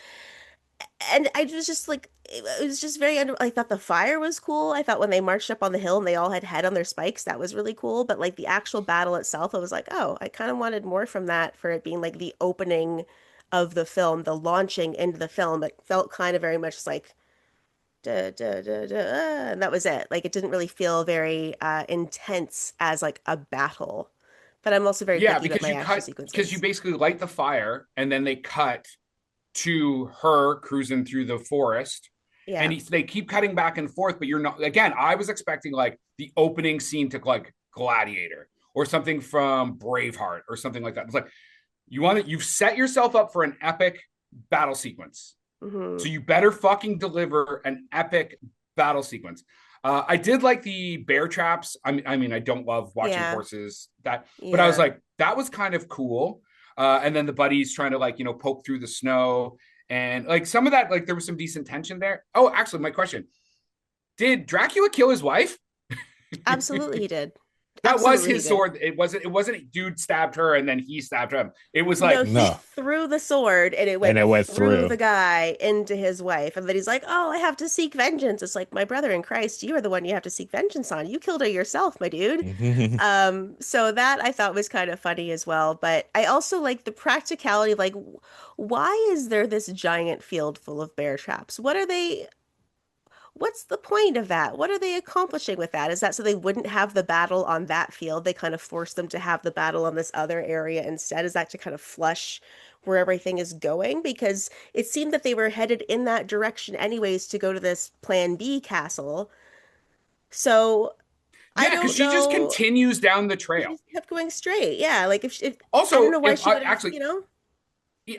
And I was just like, it was just very under. I thought the fire was cool. I thought when they marched up on the hill and they all had head on their spikes, that was really cool. But like the actual battle itself, I was like, oh, I kind of wanted more from that for it being like the opening of the film, the launching into the film. It felt kind of very much like da da da da, and that was it. Like it didn't really feel very intense as like a battle. But I'm also very Yeah, picky about my action because you sequences. basically light the fire and then they cut to her cruising through the forest. And Yeah. they keep cutting back and forth, but you're not. Again, I was expecting like the opening scene to like Gladiator or something from Braveheart or something like that. It's like you've set yourself up for an epic battle sequence. Hmm. So you better fucking deliver an epic battle sequence. I did like the bear traps. I mean, I don't love watching Yeah. horses that, but I was Yeah. like, that was kind of cool. And then the buddies trying to like, poke through the snow and like some of that, like there was some decent tension there. Oh, actually, my question: did Dracula kill his wife? Absolutely he did. That was Absolutely he his did. sword. It wasn't dude stabbed her and then he stabbed him. It was No, like he No, threw the sword and it and went it went through through. the guy into his wife. And then he's like, oh, I have to seek vengeance. It's like, my brother in Christ, you are the one you have to seek vengeance on. You killed her yourself, my dude. So that I thought was kind of funny as well. But I also like the practicality of like, why is there this giant field full of bear traps? What's the point of that? What are they accomplishing with that? Is that so they wouldn't have the battle on that field? They kind of force them to have the battle on this other area instead. Is that to kind of flush where everything is going? Because it seemed that they were headed in that direction anyways to go to this Plan B castle. So I yeah, because don't she just know. continues down the She trail. just kept going straight. Yeah, like if I don't Also, know why if she I would have, actually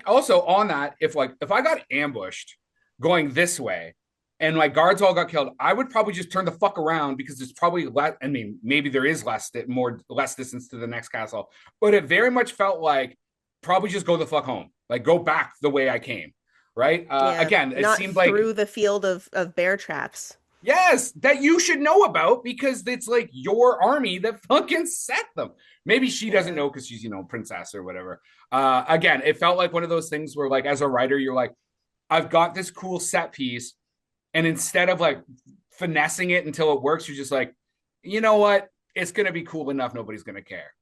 also on that, if I got ambushed going this way and my guards all got killed, I would probably just turn the fuck around because there's probably less. I mean, maybe there is less distance to the next castle, but it very much felt like probably just go the fuck home, like go back the way I came. Right. Yeah, Again, it not seemed like through the field of bear traps. yes, that you should know about because it's like your army that fucking set them. Maybe she doesn't Yeah. know because she's, princess or whatever. Again, it felt like one of those things where, like, as a writer, you're like, I've got this cool set piece. And instead of like finessing it until it works, you're just like, you know what? It's going to be cool enough. Nobody's going to care.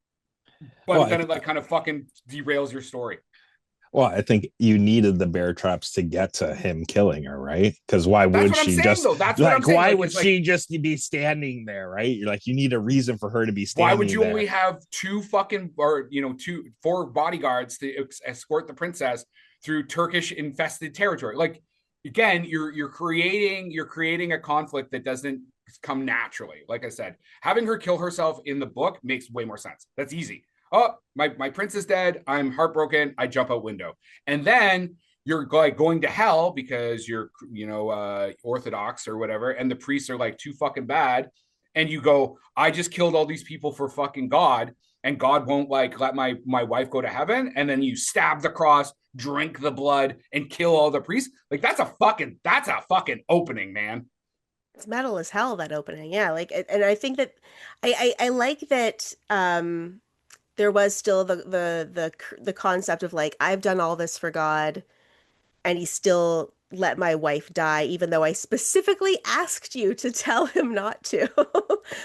well, But then it like kind of fucking derails your story. well, I think you needed the bear traps to get to him killing her, right? Because why That's would what I'm she saying, just though. That's what I'm like? saying. Why Like, would it's like, she just be standing there, right? You're like, you need a reason for her to be why would standing you there. only have two fucking or four bodyguards to escort the princess through Turkish infested territory? Like again, you're creating a conflict that doesn't come naturally. Like I said, having her kill herself in the book makes way more sense. That's easy. Oh, my prince is dead. I'm heartbroken. I jump out window, and then you're like going to hell because you're Orthodox or whatever, and the priests are like too fucking bad, and you go, I just killed all these people for fucking God, and God won't like let my wife go to heaven, and then you stab the cross, drink the blood, and kill all the priests. Like that's a fucking opening, man. It's metal as hell, that opening. Yeah, like and I think that I like that there was still the concept of like I've done all this for God and he still let my wife die even though I specifically asked you to tell him not to. Which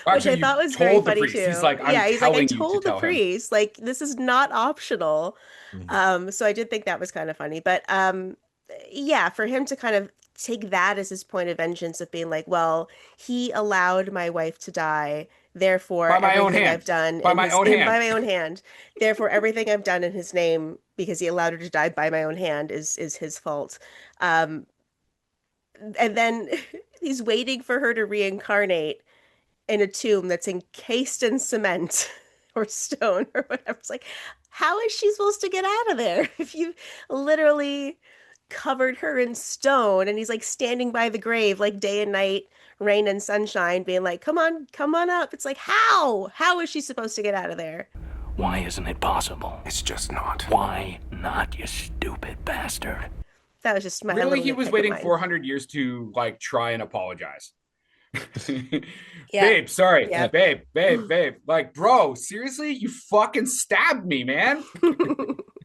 I Actually, you thought was very told the funny priest. He's too. like, I'm Yeah, he's like I telling you to told the tell him. priest like this is not optional. Mhm. So I did think that was kind of funny. But yeah, for him to kind of take that as his point of vengeance of being like, well, he allowed my wife to die, therefore By my own everything I've hand. done By in my his own hand. by my own hand, therefore everything I've done in his name because he allowed her to die by my own hand is his fault. Um, and then he's waiting for her to reincarnate in a tomb that's encased in cement or stone or whatever. It's like, how is she supposed to get out of there if you literally covered her in stone, and he's like standing by the grave like day and night, rain and sunshine, being like, come on up. It's like, how is she supposed to get out of there? Why isn't it possible? It's just not. Why not, you stupid bastard? That was just my Really, little he was nitpick of waiting mine. 400 years to like try and apologize. Yeah. Babe, sorry. Yeah. Babe. Like, bro, seriously? You fucking stabbed me, man.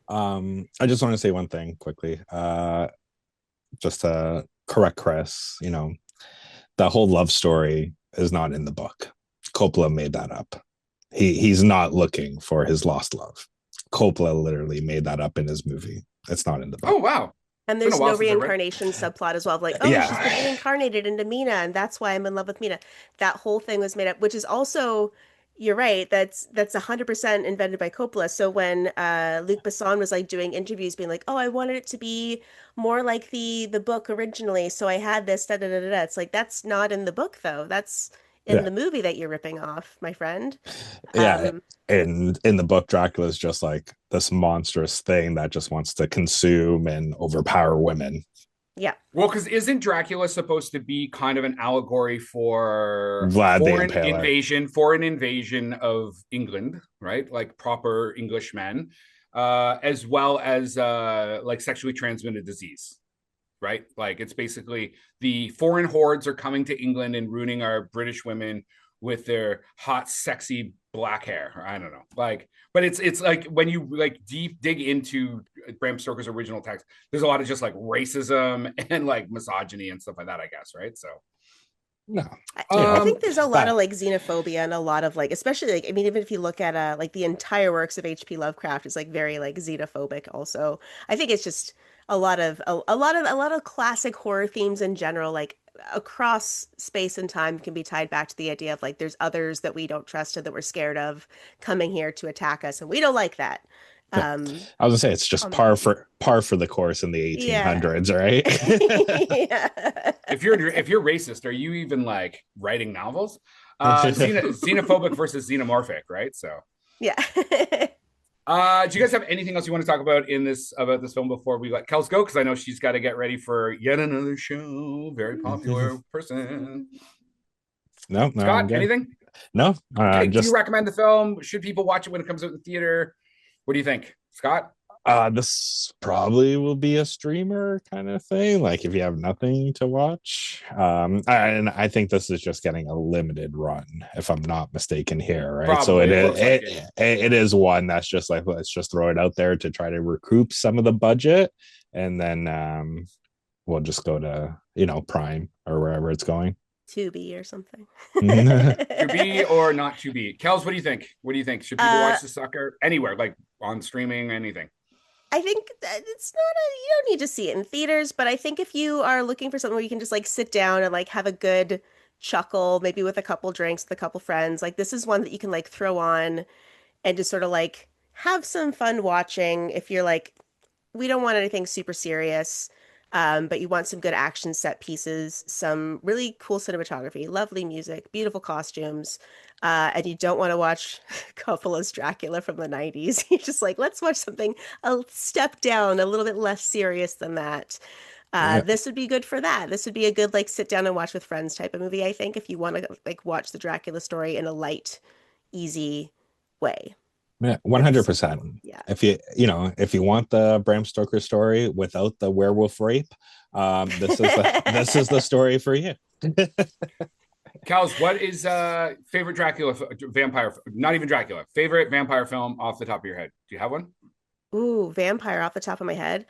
I just want to say one thing quickly. Just to correct Chris, you know, the whole love story is not in the book. Coppola made that up. He's not looking for his lost love. Coppola literally made that up in his movie. It's not in the book. Oh, wow. And It's been there's a while no since I read. reincarnation subplot as well. Like, oh, Yeah. she's been reincarnated into Mina, and that's why I'm in love with Mina. That whole thing was made up, which is also, you're right, that's 100% invented by Coppola. So when Luc Besson was like doing interviews, being like, oh, I wanted it to be more like the book originally, so I had this, da da da da da. It's like, that's not in the book though. That's in Yeah. the movie that you're ripping off, my friend. Yeah. And in the book, Dracula is just like this monstrous thing that just wants to consume and overpower women. Yeah. Well, because isn't Dracula supposed to be kind of an allegory for Vlad the Impaler. foreign invasion of England, right? Like proper Englishmen, as well as like sexually transmitted disease, right? Like it's basically the foreign hordes are coming to England and ruining our British women with their hot, sexy black hair. I don't know, like, but it's like when you like deep dig into Bram Stoker's original text, there's a lot of just like racism and like misogyny and stuff like that, I guess, right? So No. I think there's a lot of like xenophobia and a lot of like, especially like, I mean, even if you look at like the entire works of H.P. Lovecraft is like very like xenophobic also. I think it's just a lot of classic horror themes in general, like across space and time can be tied back to the idea of like there's others that we don't trust or that we're scared of coming here to attack us, and we don't like that. I was gonna say it's just par for the course in the 1800s, right? Yeah. if you're racist, are you even like writing novels? Xenophobic versus xenomorphic, right? So Yeah. do you guys have anything else you want to talk about about this film before we let Kells go? Because I know she's got to get ready for yet another show. Very popular person. No, Scott, anything? No. Okay, do you recommend the film? Should people watch it when it comes out in the theater? What do you think, Scott? This probably will be a streamer kind of thing, like if you have nothing to watch. And I think this is just getting a limited run, if I'm not mistaken here, right? Probably, So it is one that's just like, let's just throw it out there to try to recoup some of the budget, and then we'll just go to Prime or wherever it's going. Tubi or something. To be or not to be. Kells, what do you think? Should people watch the sucker anywhere, like on streaming, anything? I think that you don't need to see it in theaters, but I think if you are looking for something where you can just like sit down and like have a good chuckle, maybe with a couple drinks, with a couple friends, like this is one that you can like throw on and just sort of like have some fun watching if you're like, we don't want anything super serious, but you want some good action set pieces, some really cool cinematography, lovely music, beautiful costumes, and you don't want to watch Coppola's Dracula from the 90s. You're just like, let's watch something a step down, a little bit less serious than that. This would be good for that. This would be a good like sit down and watch with friends type of movie, I think, if you want to like watch the Dracula story in a light, easy way. Yeah, 100%. Yeah. If you want the Bram Stoker story without the werewolf rape, this is the story for you. Kells, what is favorite Dracula vampire? Not even Dracula. Favorite vampire film off the top of your head? Do you have one? Ooh, vampire off the top of my head.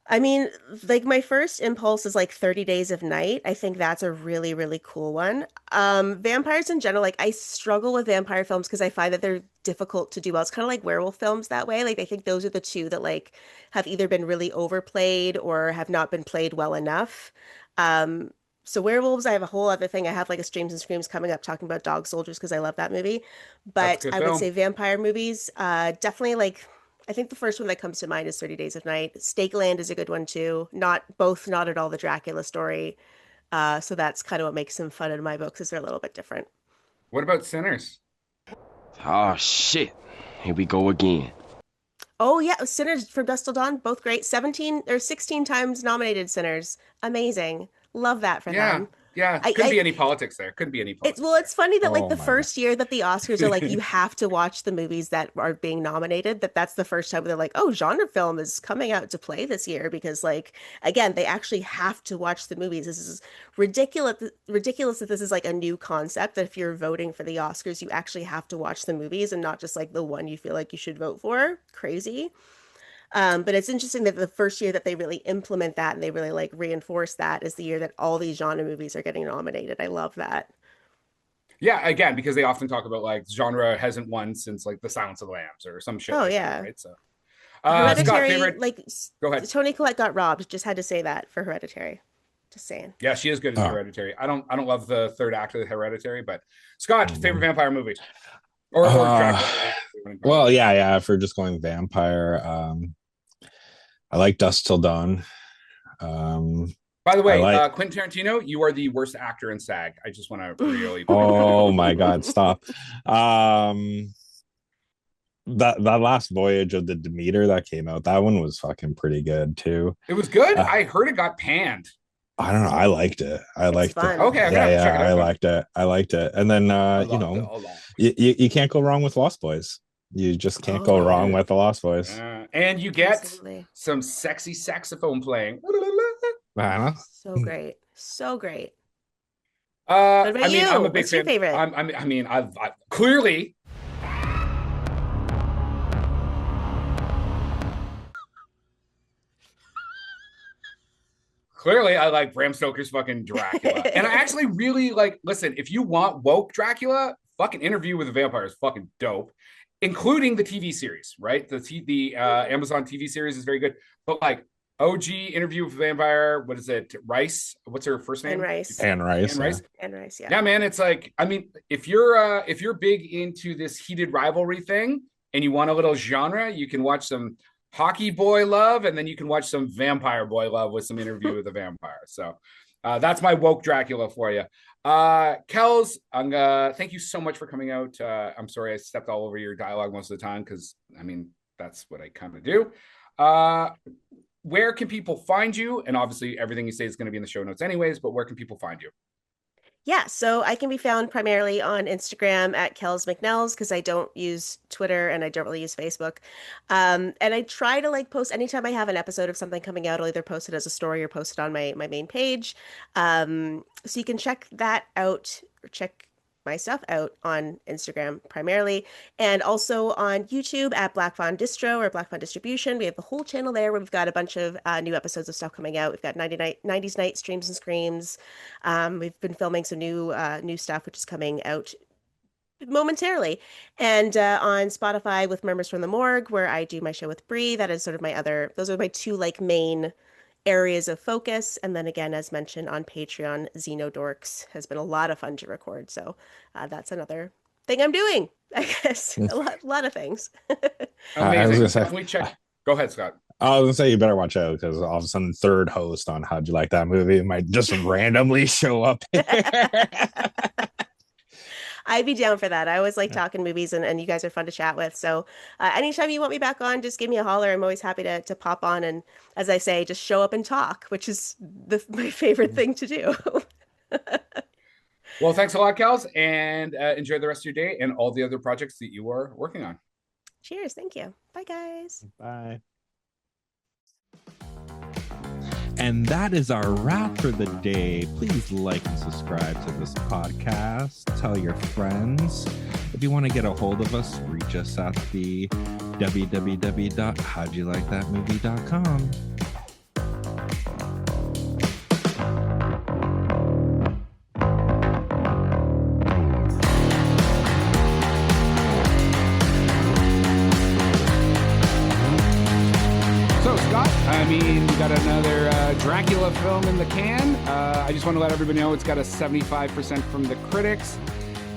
I mean, like my first impulse is like 30 Days of Night. I think that's a really, really cool one. Vampires in general, like I struggle with vampire films because I find that they're difficult to do well. It's kind of like werewolf films that way. Like I think those are the two that like have either been really overplayed or have not been played well enough. So werewolves, I have a whole other thing. I have like a Streams and Screams coming up talking about Dog Soldiers because I love that movie. But I would say vampire movies, definitely like I think the first one that comes to mind is 30 Days of Night. Stakeland is a good one too. Not at all the Dracula story. So that's kind of what makes them fun in my books is they're a little bit different. What about Sinners? Oh shit. Here we go again. Oh yeah, Sinners from Dusk Till Dawn, both great. 17 or 16 times nominated Sinners. Amazing. Love that for Yeah, them. yeah. Couldn't be any politics there. Couldn't be any It's politics well, there. it's funny that like Oh the my God. first year that the Oscars are like you have to watch the movies that are being nominated, that's the first time they're like, oh, genre film is coming out to play this year because like again, they actually have to watch the movies. This is ridiculous that this is like a new concept that if you're voting for the Oscars, you actually have to watch the movies and not just like the one you feel like you should vote for. Crazy. But it's interesting that the first year that they really implement that and they really like reinforce that is the year that all these genre movies are getting nominated. I love that. Yeah, again, because they often talk about like genre hasn't won since like The Silence of the Lambs or some shit Oh like yeah. that, right? So, Scott, Hereditary, favorite? like Go ahead. Toni Collette got robbed. Just had to say that for Hereditary. Just saying. Yeah, she is good in Oh. Hereditary. I don't love the third act of Hereditary, but Scott, favorite vampire movie or Uh, Dracula? Well, yeah. If we're just going vampire, I like Dusk Till Dawn. By the way, I like- Quentin Tarantino, you are the worst actor in SAG. I just want to really. Oh my God, stop. That last voyage of the Demeter that came out, that one was fucking pretty good too. It was good. I heard it got panned. I don't know. I liked it. I liked fun. it. Okay, I'm gonna have to check it out. I liked it. And then you can't go wrong with Lost Boys. You just can't go wrong with the Lost Boys. And you get Absolutely. some sexy saxophone playing. So great. So great. I about mean, you? I'm a big What's your fan. favorite? I mean, I've clearly. Clearly, I like Bram Stoker's fucking Dracula. And I actually really like, listen, if you want woke Dracula, fucking Interview with a Vampire is fucking dope, including the TV series, right? The Amazon TV series is very good. But like OG Interview with a Vampire, what is it? Rice? What's her first name? Anne Rice. Anne Rice. Anne Rice. Anne Rice, yeah. Yeah, man, it's like, I mean, if you're big into this heated rivalry thing and you want a little genre, you can watch some hockey boy love, and then you can watch some vampire boy love with some Interview with a Vampire. So that's my woke Dracula for you. Kells, thank you so much for coming out. I'm sorry I stepped all over your dialogue most of the time because, I mean, that's what I kind of do. Where can people find you? And obviously everything you say is going to be in the show notes anyways, but where can people find you? Yeah, so I can be found primarily on Instagram at Kells McNells because I don't use Twitter and I don't really use Facebook. And I try to like post anytime I have an episode of something coming out, I'll either post it as a story or post it on my main page. So you can check that out or check my stuff out on Instagram primarily, and also on YouTube at Black Fawn Distro or Black Fawn Distribution. We have the whole channel there where we've got a bunch of new episodes of stuff coming out. We've got 90s Night Streams and Screams. We've been filming some new stuff, which is coming out momentarily, and on Spotify with Murmurs from the Morgue, where I do my show with Bree. That is sort of those are my two like main areas of focus. And then again, as mentioned on Patreon, Xenodorks has been a lot of fun to record. So that's another thing I'm doing, I guess. a lot of things. Amazing. I was gonna say- Can we check? Go ahead, Scott. I was gonna say you better watch out because all of a sudden third host on How'd You Like That Movie might just randomly show up. I'd be down for that. I always like talking movies, and you guys are fun to chat with. So anytime you want me back on, just give me a holler. I'm always happy to pop on. And as I say, just show up and talk, which is my favorite thing to do. Well, thanks a lot, Kells, and enjoy the rest of your day and all the other projects that you are working on. Cheers. Thank you. Bye, guys. Bye. And that is our wrap for the day. Please like and subscribe to this podcast. Tell your friends. If you want to get a hold of us, reach us at the www.howdyoulikethatmovie.com. So, Scott, I mean, we got another Dracula film in the can. I just want to let everybody know it's got a 75% from the critics.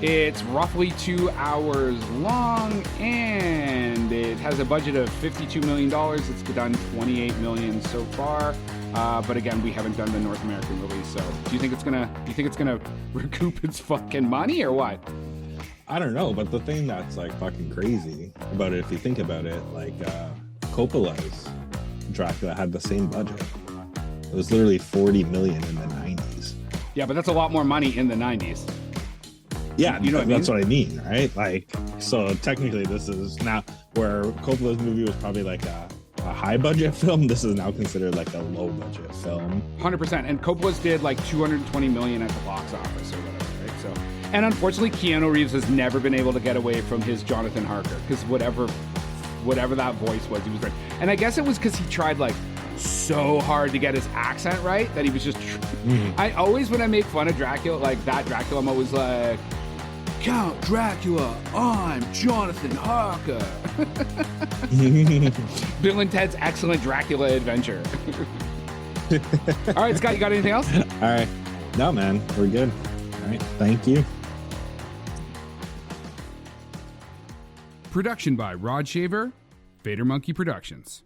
It's roughly 2 hours long, and it has a budget of $52 million. It's done $28 million so far. But again, we haven't done the North American release. So, do you think it's gonna recoup its fucking money or what? I don't know, but the thing that's like fucking crazy about it, if you think about it, like Coppola's Dracula had the same budget. It was literally 40 million in the 90s. Yeah, but that's a lot more money in the 90s. Yeah, You know what I that's what I mean, right? Like, so technically this is now where Coppola's movie was probably like a high budget film. This is now considered like a low budget film. 100%. And Coppola's did like 220 million at the box office or whatever, right? So, and unfortunately, Keanu Reeves has never been able to get away from his Jonathan Harker, because whatever that voice was, he was right. And I guess it was because he tried like so hard to get his accent right that he was just. I always, when I make fun of Dracula, like that Dracula, I'm always like, Count Dracula, I'm Jonathan Harker. Bill and Ted's Excellent Dracula Adventure. All right, Scott, you got anything else? All right. No, man, we're good. All right. Thank you. Production by Rod Shaver, Vader Monkey Productions.